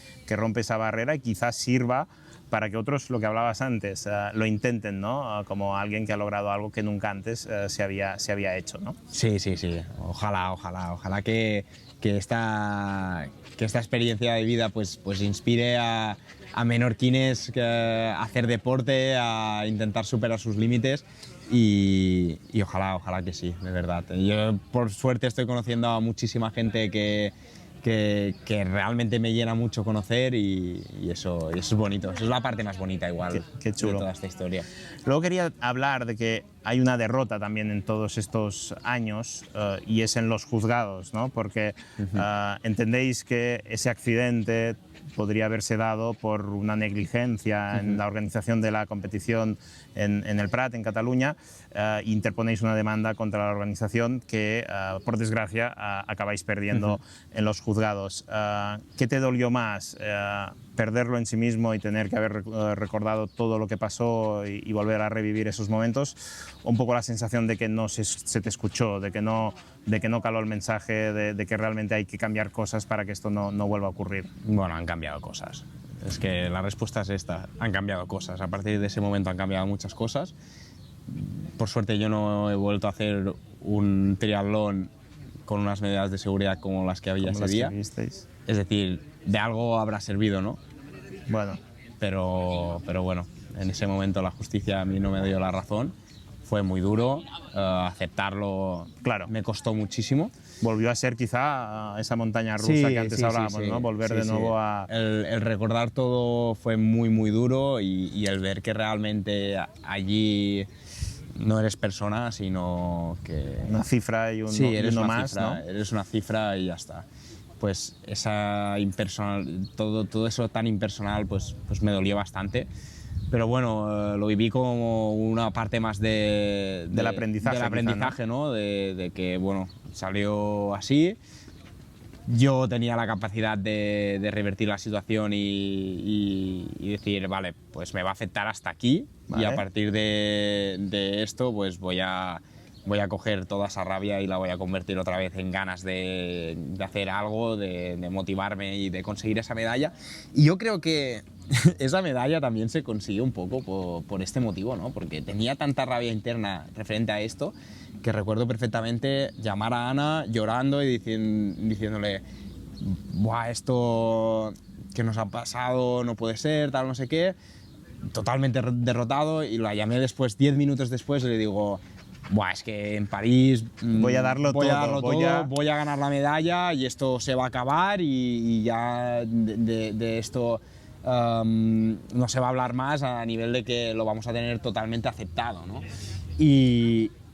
esa barrera, y quizás sirva para que otros, lo que hablabas antes, lo intenten, ¿no? Como alguien que ha logrado algo que nunca antes se había hecho, ¿no? Sí. Ojalá que esta experiencia de vida pues inspire a menorquines a hacer deporte, a intentar superar sus límites, y ojalá que sí, de verdad. Yo por suerte estoy conociendo a muchísima gente que realmente me llena mucho conocer, y eso es bonito. Eso es la parte más bonita igual Qué chulo. de toda esta historia. Luego quería hablar de que hay una derrota también en todos estos años, y es en los juzgados, ¿no? Porque entendéis que ese accidente podría haberse dado por una negligencia en la organización de la competición en el Prat, en Cataluña. Interponéis una demanda contra la organización que, por desgracia, acabáis perdiendo en los juzgados. ¿Qué te dolió más? ¿Perderlo en sí mismo y tener que haber recordado todo lo que pasó y volver a revivir esos momentos? ¿O un poco la sensación de que no se te escuchó, de que no caló el mensaje, de que realmente hay que cambiar cosas para que esto no vuelva a ocurrir? Bueno, han cambiado cosas. Es que la respuesta es esta, han cambiado cosas. A partir de ese momento han cambiado muchas cosas. Por suerte yo no he vuelto a hacer un triatlón con unas medidas de seguridad como las que había ese día. ¿Visteis? Es decir, de algo habrá servido, ¿no? Bueno, Pero bueno, en ese momento la justicia a mí no me dio la razón. Fue muy duro, aceptarlo claro, me costó muchísimo. volvió a ser quizá esa montaña rusa que antes hablábamos, ¿no? Volver de nuevo a... El recordar todo fue muy duro, y el ver que realmente allí no eres persona, sino que... Una cifra y eres uno una más, cifra, ¿no? Eres una cifra y ya está. Pues esa impersonal, todo eso tan impersonal pues me dolió bastante. Pero bueno, lo viví como una parte más del aprendizaje, quizá, ¿no? De que, bueno, salió así. Yo tenía la capacidad de revertir la situación y decir, vale, pues me va a afectar hasta aquí, vale. Y a partir de esto pues voy a coger toda esa rabia y la voy a convertir otra vez en ganas de hacer algo, de motivarme y de conseguir esa medalla. Y yo creo que esa medalla también se consiguió un poco por este motivo, ¿no? Porque tenía tanta rabia interna referente a esto, que recuerdo perfectamente llamar a Ana llorando y diciéndole, buah, esto que nos ha pasado no puede ser, tal, no sé qué, totalmente derrotado, y la llamé después, 10 minutos después, y le digo, buah, es que en París voy a darlo todo, voy a ganar la medalla y esto se va a acabar, y ya de esto no se va a hablar más, a nivel de que lo vamos a tener totalmente aceptado, ¿no?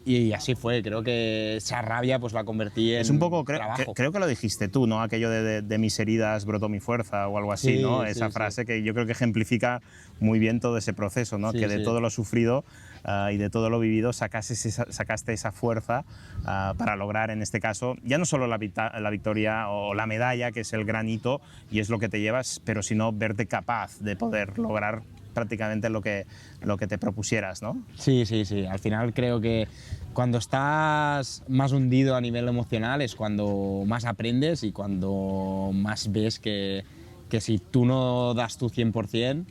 Y así fue, creo que esa rabia pues la convertí en es un poco, trabajo. creo que lo dijiste tú, ¿no? Aquello de mis heridas brotó mi fuerza o algo así, Sí, ¿no? sí, Esa frase que yo creo que ejemplifica muy bien todo ese proceso, ¿no? Sí, que de sí. todo lo sufrido y de todo lo vivido sacaste esa fuerza para lograr, en este caso, ya no solo la victoria o la medalla, que es el gran hito y es lo que te llevas, pero sino verte capaz de poder lograr prácticamente lo que te propusieras, ¿no? Sí. Al final creo que cuando estás más hundido a nivel emocional es cuando más aprendes y cuando más ves que si tú no das tu 100%,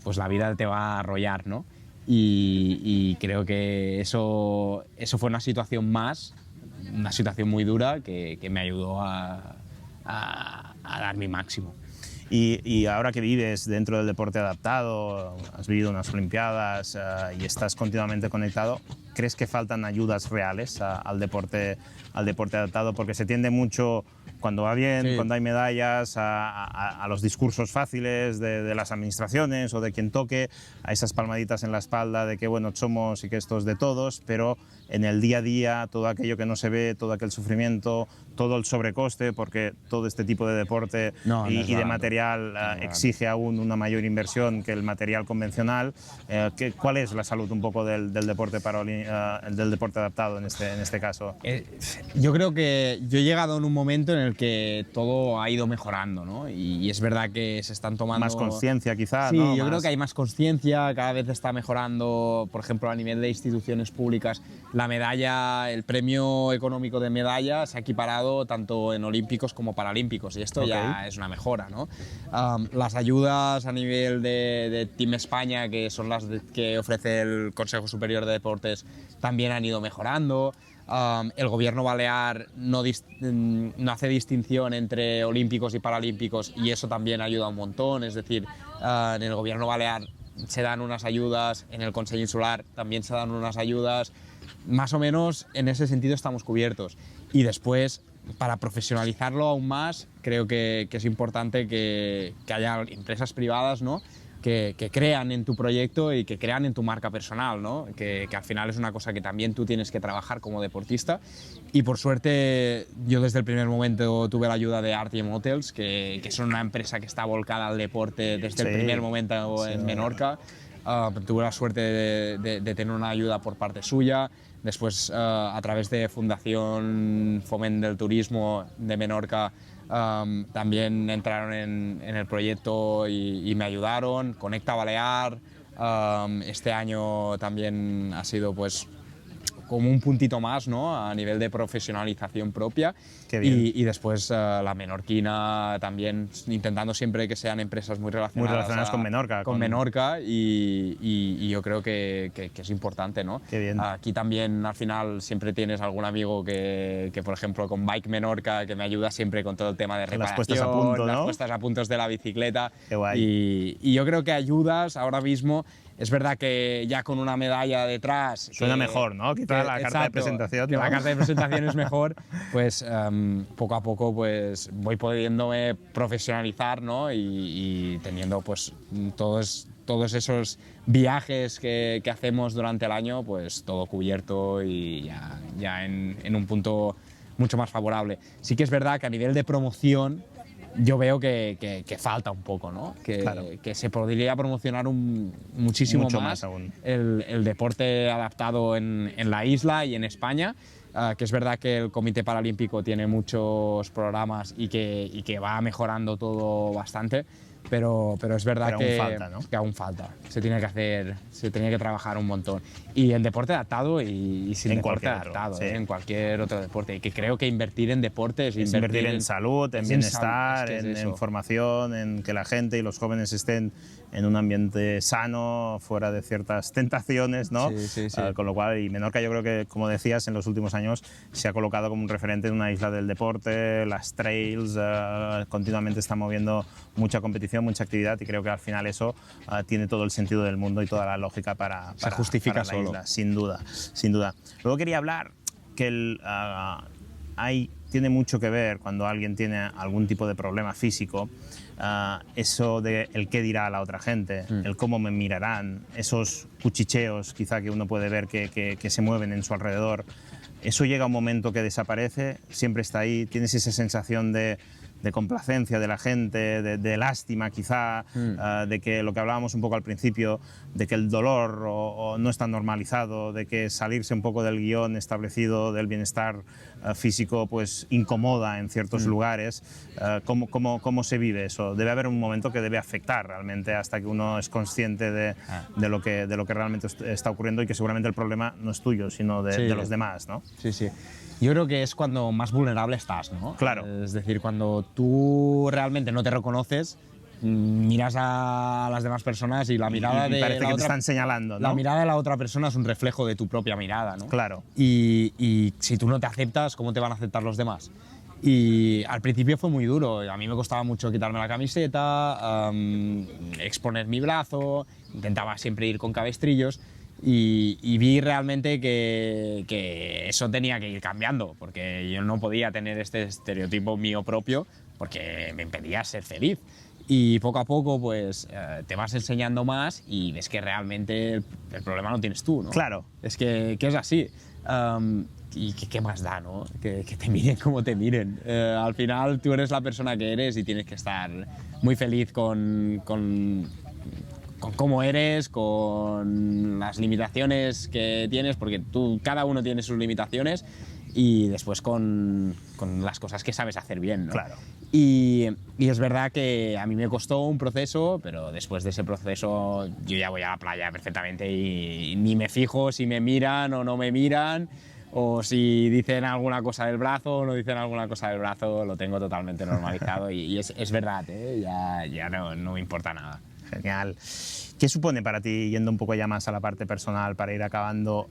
pues la vida te va a arrollar, ¿no? Y creo que eso fue una situación muy dura que me ayudó a dar mi máximo. Y ahora que vives dentro del deporte adaptado, has vivido unas Olimpiadas y estás continuamente conectado, ¿crees que faltan ayudas reales al deporte adaptado? Porque se tiende mucho cuando va bien, Sí. cuando hay medallas, a los discursos fáciles de las administraciones o de quien toque, a esas palmaditas en la espalda de que bueno somos y que esto es de todos, pero en el día a día todo aquello que no se ve, todo aquel sufrimiento, todo el sobrecoste, porque todo este tipo de deporte No, no es y de barato. material exige aún una mayor inversión que el material convencional. ¿Cuál es la salud un poco del deporte del deporte adaptado en este caso? Yo creo que yo he llegado en un momento en el que todo ha ido mejorando, ¿no? Y es verdad que se están tomando... Más conciencia quizá, Sí, ¿no? yo creo que hay más conciencia, cada vez está mejorando, por ejemplo, a nivel de instituciones públicas, la medalla, el premio económico de medalla se ha equiparado tanto en olímpicos como paralímpicos y esto ya es una mejora, ¿no? Las ayudas a nivel de Team España, que son las que ofrece el Consejo Superior de Deportes, también han ido mejorando. El gobierno balear no hace distinción entre olímpicos y paralímpicos y eso también ayuda un montón, es decir, en el gobierno balear se dan unas ayudas, en el Consell Insular también se dan unas ayudas, más o menos en ese sentido estamos cubiertos. Y después, para profesionalizarlo aún más, creo que es importante que haya empresas privadas, ¿no?, que crean en tu proyecto y que crean en tu marca personal, ¿no? Que al final es una cosa que también tú tienes que trabajar como deportista. Y por suerte yo desde el primer momento tuve la ayuda de RTM Hotels, que son una empresa que está volcada al deporte desde el primer momento en Menorca. Tuve la suerte de tener una ayuda por parte suya. Después, a través de Fundación Foment del Turismo de Menorca, también entraron en el proyecto y me ayudaron. Conecta Balear, este año también ha sido pues como un puntito más, ¿no?, a nivel de profesionalización propia. Qué bien. Y después la menorquina también, intentando siempre que sean empresas muy relacionadas con Menorca. Con Menorca y yo creo que es importante, ¿no? Qué bien. Aquí también al final siempre tienes algún amigo que por ejemplo con Bike Menorca, que me ayuda siempre con todo el tema de reparación, las puestas a punto, ¿no? las puestas a puntos de la bicicleta. Qué guay. Y yo creo que ayudas ahora mismo. Es verdad que ya con una medalla detrás... Suena mejor, ¿no? Quizá la carta de presentación, que ¿no? la carta de presentación es mejor, pues poco a poco pues voy pudiéndome profesionalizar, ¿no? Y teniendo pues todos esos viajes que hacemos durante el año, pues todo cubierto y ya en un punto mucho más favorable. Sí que es verdad que a nivel de promoción yo veo que falta un poco, ¿no? Que se podría promocionar muchísimo Mucho más aún. el deporte adaptado en la isla y en España. Que es verdad que el Comité Paralímpico tiene muchos programas y que va mejorando todo bastante, pero es verdad Pero aún falta, ¿no? que aún falta. Se tiene que trabajar un montón. Y en deporte adaptado y sin En deporte cualquier otro, adaptado, sí. en cualquier otro deporte. Y que creo que invertir en deportes, Es invertir en salud, en bienestar, es que es en eso. formación, en que la gente y los jóvenes estén en un ambiente sano, fuera de ciertas tentaciones, ¿no? Sí. Con lo cual, y Menorca yo creo que, como decías, en los últimos años se ha colocado como un referente en una isla del deporte, las trails, continuamente está moviendo mucha competición, mucha actividad, y creo que al final eso tiene todo el sentido del mundo y toda la lógica para justifica la solo. isla, sin duda, sin duda. Luego quería hablar que tiene mucho que ver cuando alguien tiene algún tipo de problema físico, eso de el qué dirá la otra gente, el cómo me mirarán, esos cuchicheos quizá que uno puede ver que se mueven en su alrededor. Eso llega a un momento que desaparece, siempre está ahí, tienes esa sensación de complacencia de la gente, de lástima quizá, de que lo que hablábamos un poco al principio, de que el dolor o no está normalizado, de que salirse un poco del guión establecido del bienestar físico pues incomoda en ciertos lugares. ¿Cómo se vive eso? Debe haber un momento que debe afectar realmente hasta que uno es consciente de lo que realmente está ocurriendo y que seguramente el problema no es tuyo, sino de los demás, ¿no? Sí. Yo creo que es cuando más vulnerable estás, ¿no? Claro. Es decir, cuando tú realmente no te reconoces, miras a las demás personas y la mirada de parece la que otra, te están señalando, ¿no? La mirada de la otra persona es un reflejo de tu propia mirada, ¿no? Claro. Y si tú no te aceptas, ¿cómo te van a aceptar los demás? Y al principio fue muy duro. A mí me costaba mucho quitarme la camiseta, exponer mi brazo, intentaba siempre ir con cabestrillos. Y vi realmente que eso tenía que ir cambiando, porque yo no podía tener este estereotipo mío propio porque me impedía ser feliz. Y poco a poco pues te vas enseñando más y ves que realmente el problema lo tienes tú, ¿no? Claro. Es que es así. Y qué más da, ¿no? Que te miren como te miren. Al final tú eres la persona que eres y tienes que estar muy feliz con cómo eres, con las limitaciones que tienes, porque cada uno tiene sus limitaciones, y después con las cosas que sabes hacer bien, ¿no? Claro. Y es verdad que a mí me costó un proceso, pero después de ese proceso yo ya voy a la playa perfectamente y ni me fijo si me miran o no me miran, o si dicen alguna cosa del brazo o no dicen alguna cosa del brazo, lo tengo totalmente normalizado y es verdad, ¿eh? Ya no me importa nada. Genial. ¿Qué supone para ti, yendo un poco ya más a la parte personal, para ir acabando,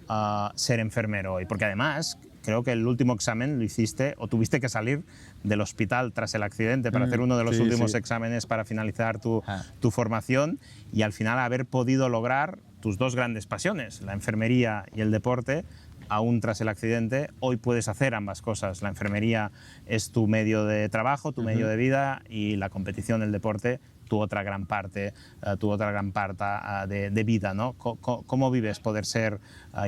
ser enfermero hoy? Porque además creo que el último examen lo hiciste o tuviste que salir del hospital tras el accidente para hacer uno de los últimos exámenes para finalizar tu formación, y al final haber podido lograr tus dos grandes pasiones, la enfermería y el deporte. Aún tras el accidente, hoy puedes hacer ambas cosas. La enfermería es tu medio de trabajo, tu medio de vida, y la competición, el deporte, tu otra gran parte de vida, ¿no? ¿Cómo vives poder ser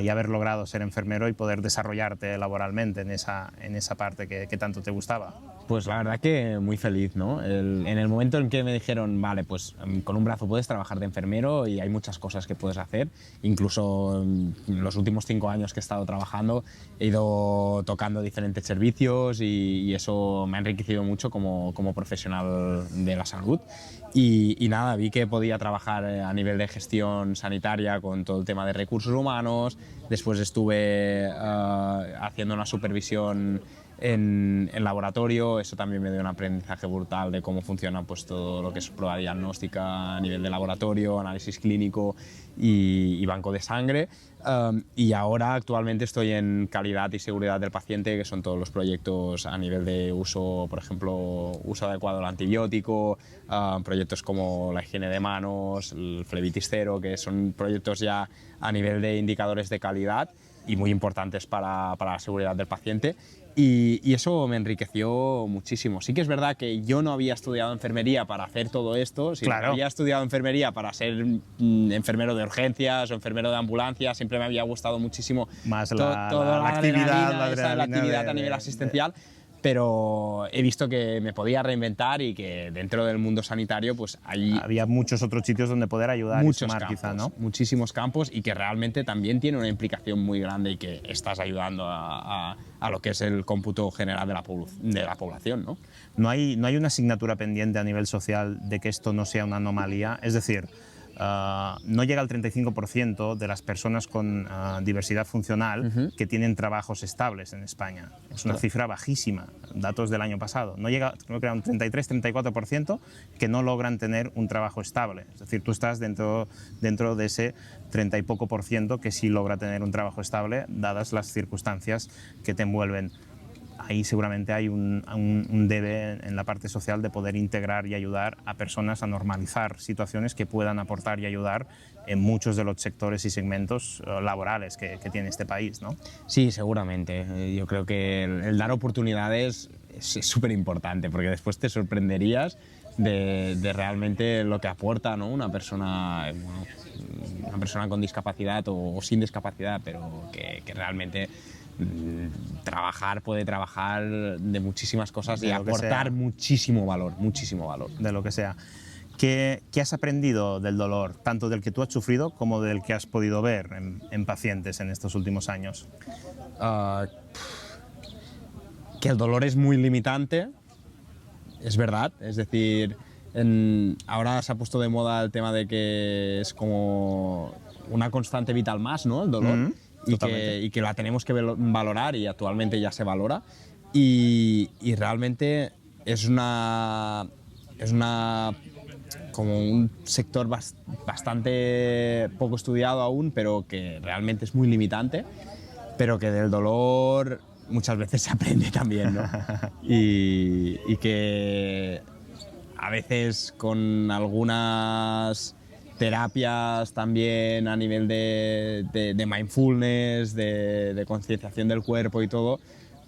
y haber logrado ser enfermero y poder desarrollarte laboralmente en esa parte que tanto te gustaba? Pues la verdad que muy feliz, ¿no? En el momento en que me dijeron, vale, pues con un brazo puedes trabajar de enfermero y hay muchas cosas que puedes hacer, incluso en los últimos 5 años que he estado trabajando he ido tocando diferentes servicios y eso me ha enriquecido mucho como profesional de la salud. Y nada, vi que podía trabajar a nivel de gestión sanitaria con todo el tema de recursos humanos. Después estuve haciendo una supervisión en laboratorio. Eso también me dio un aprendizaje brutal de cómo funciona pues todo lo que es prueba diagnóstica a nivel de laboratorio, análisis clínico y banco de sangre. Y ahora actualmente estoy en calidad y seguridad del paciente, que son todos los proyectos a nivel de uso, por ejemplo, uso adecuado del antibiótico, proyectos como la higiene de manos, el flebitis cero, que son proyectos ya a nivel de indicadores de calidad y muy importantes para la seguridad del paciente. Y eso me enriqueció muchísimo. Sí que es verdad que yo no había estudiado enfermería para hacer todo esto, sino que había estudiado enfermería para ser enfermero de urgencias o enfermero de ambulancia. Siempre me había gustado muchísimo más toda la actividad a nivel asistencial. Pero he visto que me podía reinventar y que dentro del mundo sanitario pues había muchos otros sitios donde poder ayudar y sumar, quizá, ¿no? Muchísimos campos, y que realmente también tiene una implicación muy grande y que estás ayudando a lo que es el cómputo general de la población, ¿no? No hay una asignatura pendiente a nivel social de que esto no sea una anomalía, es decir, no llega al 35% de las personas con diversidad funcional que tienen trabajos estables en España. Es una cifra bajísima, datos del año pasado. No llega, creo que era un 33-34% que no logran tener un trabajo estable. Es decir, tú estás dentro de ese 30 y poco por ciento que sí logra tener un trabajo estable, dadas las circunstancias que te envuelven. Ahí seguramente hay un debe en la parte social de poder integrar y ayudar a personas a normalizar situaciones que puedan aportar y ayudar en muchos de los sectores y segmentos laborales que tiene este país, ¿no? Sí, seguramente. Yo creo que el dar oportunidades es súper importante, porque después te sorprenderías de realmente lo que aporta, ¿no? Una persona con discapacidad o sin discapacidad, pero que realmente puede trabajar de muchísimas cosas y aportar muchísimo valor. De lo que sea. ¿Qué has aprendido del dolor, tanto del que tú has sufrido como del que has podido ver en pacientes en estos últimos años? Que el dolor es muy limitante, es verdad. Es decir, ahora se ha puesto de moda el tema de que es como una constante vital más, ¿no? El dolor. Y que la tenemos que valorar, y actualmente ya se valora, y realmente es como un sector bastante poco estudiado aún, pero que realmente es muy limitante, pero que del dolor muchas veces se aprende también, ¿no? y que a veces con algunas terapias también a nivel de mindfulness, de concienciación del cuerpo y todo,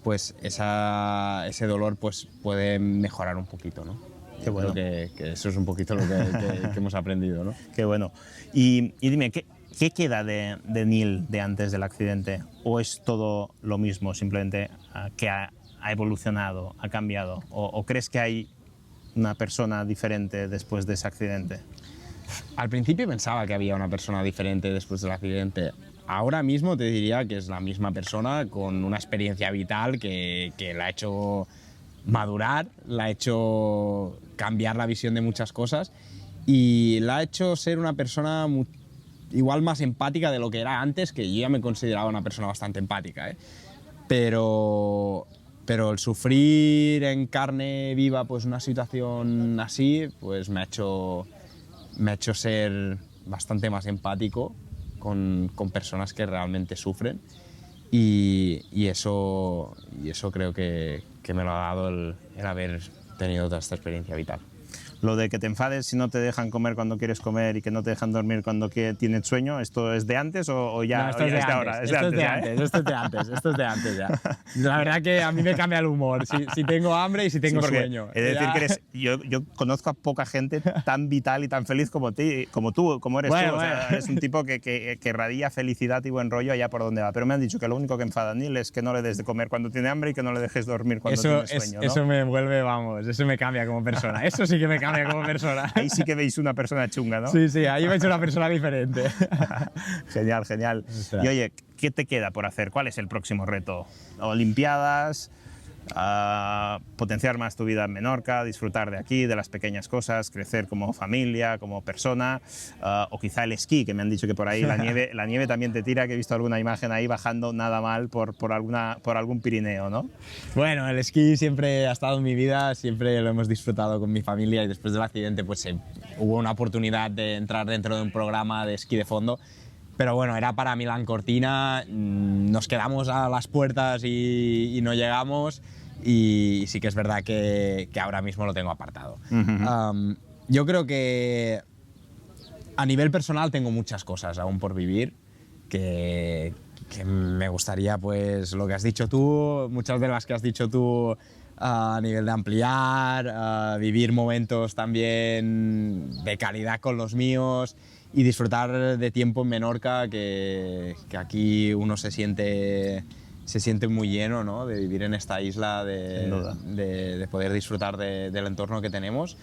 pues ese dolor pues puede mejorar un poquito, ¿no? Qué bueno. Creo que eso es un poquito lo que hemos aprendido, ¿no? Qué bueno. Y dime, ¿qué queda de Neil de antes del accidente? ¿O es todo lo mismo, simplemente que ha evolucionado, ha cambiado? ¿O crees que hay una persona diferente después de ese accidente? Al principio pensaba que había una persona diferente después del accidente. Ahora mismo te diría que es la misma persona con una experiencia vital que la ha hecho madurar, la ha hecho cambiar la visión de muchas cosas y la ha hecho ser una persona igual más empática de lo que era antes, que yo ya me consideraba una persona bastante empática, ¿eh? Pero el sufrir en carne viva pues una situación así pues me ha hecho ser bastante más empático con personas que realmente sufren y eso creo que me lo ha dado el haber tenido toda esta experiencia vital. Lo de que te enfades si no te dejan comer cuando quieres comer y que no te dejan dormir cuando tienes sueño, ¿esto es de antes o ya, No, esto o es ya de es de antes, ahora? esto es de antes ya. La verdad que a mí me cambia el humor, si tengo hambre y si tengo sueño. He de decir que yo conozco a poca gente tan vital y tan feliz como eres tú. O sea, eres un tipo que irradia felicidad y buen rollo allá por donde va. Pero me han dicho que lo único que enfada a Neil es que no le des de comer cuando tiene hambre y que no le dejes dormir cuando tiene sueño, ¿no? Eso me vuelve, vamos, eso me cambia como persona. Eso sí que me cambia como persona. Ahí sí que veis una persona chunga, ¿no? Sí, ahí veis una persona diferente. Genial, genial. Ostras. Y oye, ¿qué te queda por hacer? ¿Cuál es el próximo reto? ¿Olimpiadas? ¿Potenciar más tu vida en Menorca? ¿Disfrutar de aquí, de las pequeñas cosas? ¿Crecer como familia, como persona? ¿O quizá el esquí, que me han dicho que por ahí la nieve también te tira, que he visto alguna imagen ahí bajando nada mal por algún Pirineo, ¿no? Bueno, el esquí siempre ha estado en mi vida, siempre lo hemos disfrutado con mi familia y después del accidente pues hubo una oportunidad de entrar dentro de un programa de esquí de fondo. Pero bueno, era para Milán Cortina, nos quedamos a las puertas y no llegamos y sí que es verdad que ahora mismo lo tengo apartado. Yo creo que a nivel personal tengo muchas cosas aún por vivir que me gustaría, pues lo que has dicho tú, muchas de las que has dicho tú a nivel de ampliar, vivir momentos también de calidad con los míos y disfrutar de tiempo en Menorca, que aquí uno se siente muy lleno, ¿no? De vivir en esta isla, de poder disfrutar del entorno que tenemos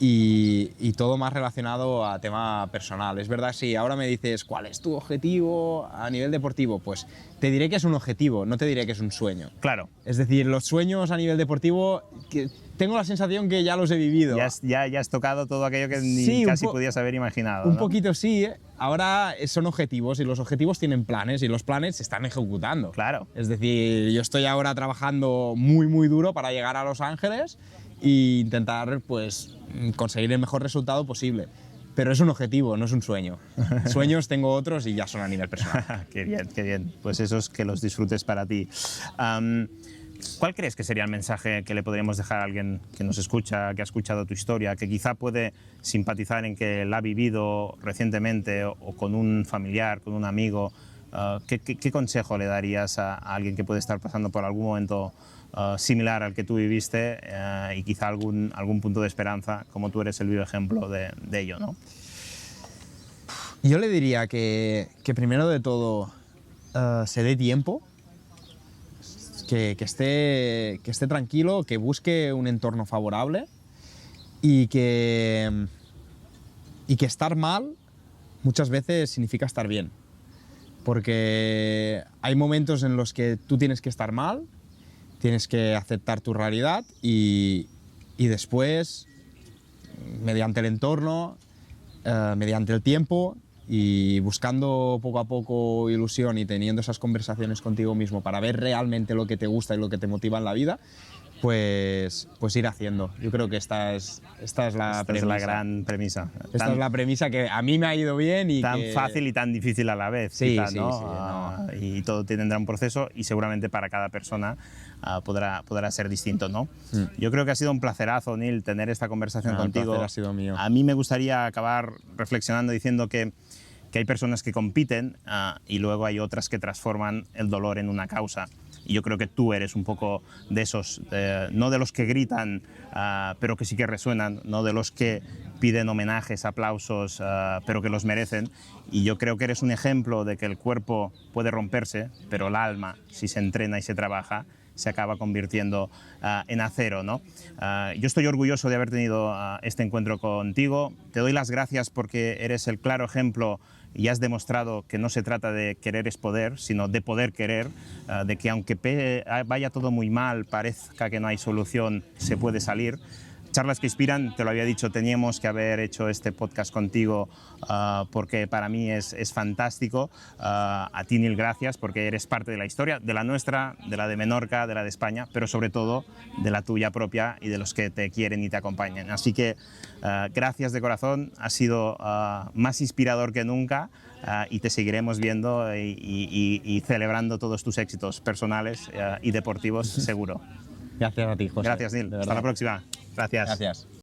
y todo más relacionado a tema personal. Es verdad, si ahora me dices ¿cuál es tu objetivo a nivel deportivo? Pues te diré que es un objetivo, no te diré que es un sueño. Claro. Es decir, los sueños a nivel deportivo, que tengo la sensación que ya los he vivido. Ya has tocado todo aquello que ni Sí, casi podías haber imaginado, Un ¿no? poquito sí, ¿eh? Ahora son objetivos y los objetivos tienen planes y los planes se están ejecutando. Claro. Es decir, yo estoy ahora trabajando muy duro para llegar a Los Ángeles e intentar pues conseguir el mejor resultado posible. Pero es un objetivo, no es un sueño. Sueños tengo otros y ya son a nivel personal. Qué bien, qué bien. Pues esos que los disfrutes para ti. ¿Cuál crees que sería el mensaje que le podríamos dejar a alguien que nos escucha, que ha escuchado tu historia, que quizá puede simpatizar en que la ha vivido recientemente o con un familiar, con un amigo? ¿Qué consejo le darías a alguien que puede estar pasando por algún momento similar al que tú viviste y quizá algún punto de esperanza, como tú eres el vivo ejemplo de ello, ¿no? Yo le diría que primero de todo se dé tiempo, que esté tranquilo, que busque un entorno favorable y que estar mal muchas veces significa estar bien. Porque hay momentos en los que tú tienes que estar mal, tienes que aceptar tu realidad y después, mediante el entorno, mediante el tiempo y buscando poco a poco ilusión y teniendo esas conversaciones contigo mismo para ver realmente lo que te gusta y lo que te motiva en la vida, pues ir haciendo. Yo creo que esta es la Esta es la premisa. gran premisa. Esta es la premisa que a mí me ha ido bien y tan que... fácil y tan difícil a la vez, Sí, quizá, sí, ¿no? sí, no. Y todo tendrá un proceso y seguramente para cada persona podrá ser distinto, ¿no? Yo creo que ha sido un placerazo, Neil, tener esta conversación contigo. El placer ha sido mío. A mí me gustaría acabar reflexionando diciendo que hay personas que compiten y luego hay otras que transforman el dolor en una causa. Y yo creo que tú eres un poco de esos, no de los que gritan, pero que sí que resuenan, no de los que piden homenajes, aplausos, pero que los merecen. Y yo creo que eres un ejemplo de que el cuerpo puede romperse, pero el alma, si se entrena y se trabaja, se acaba convirtiendo en acero, ¿no? Yo estoy orgulloso de haber tenido este encuentro contigo. Te doy las gracias porque eres el claro ejemplo y has demostrado que no se trata de querer es poder, sino de poder querer, de que aunque vaya todo muy mal, parezca que no hay solución, se puede salir. Charlas que inspiran, te lo había dicho, teníamos que haber hecho este podcast contigo porque para mí es fantástico. A ti, Neil, gracias porque eres parte de la historia, de la nuestra, de la de Menorca, de la de España, pero sobre todo de la tuya propia y de los que te quieren y te acompañan. Así que gracias de corazón, ha sido más inspirador que nunca y te seguiremos viendo y celebrando todos tus éxitos personales y deportivos, seguro. Gracias a ti, José. Gracias, Neil. Hasta la próxima. Gracias. Gracias.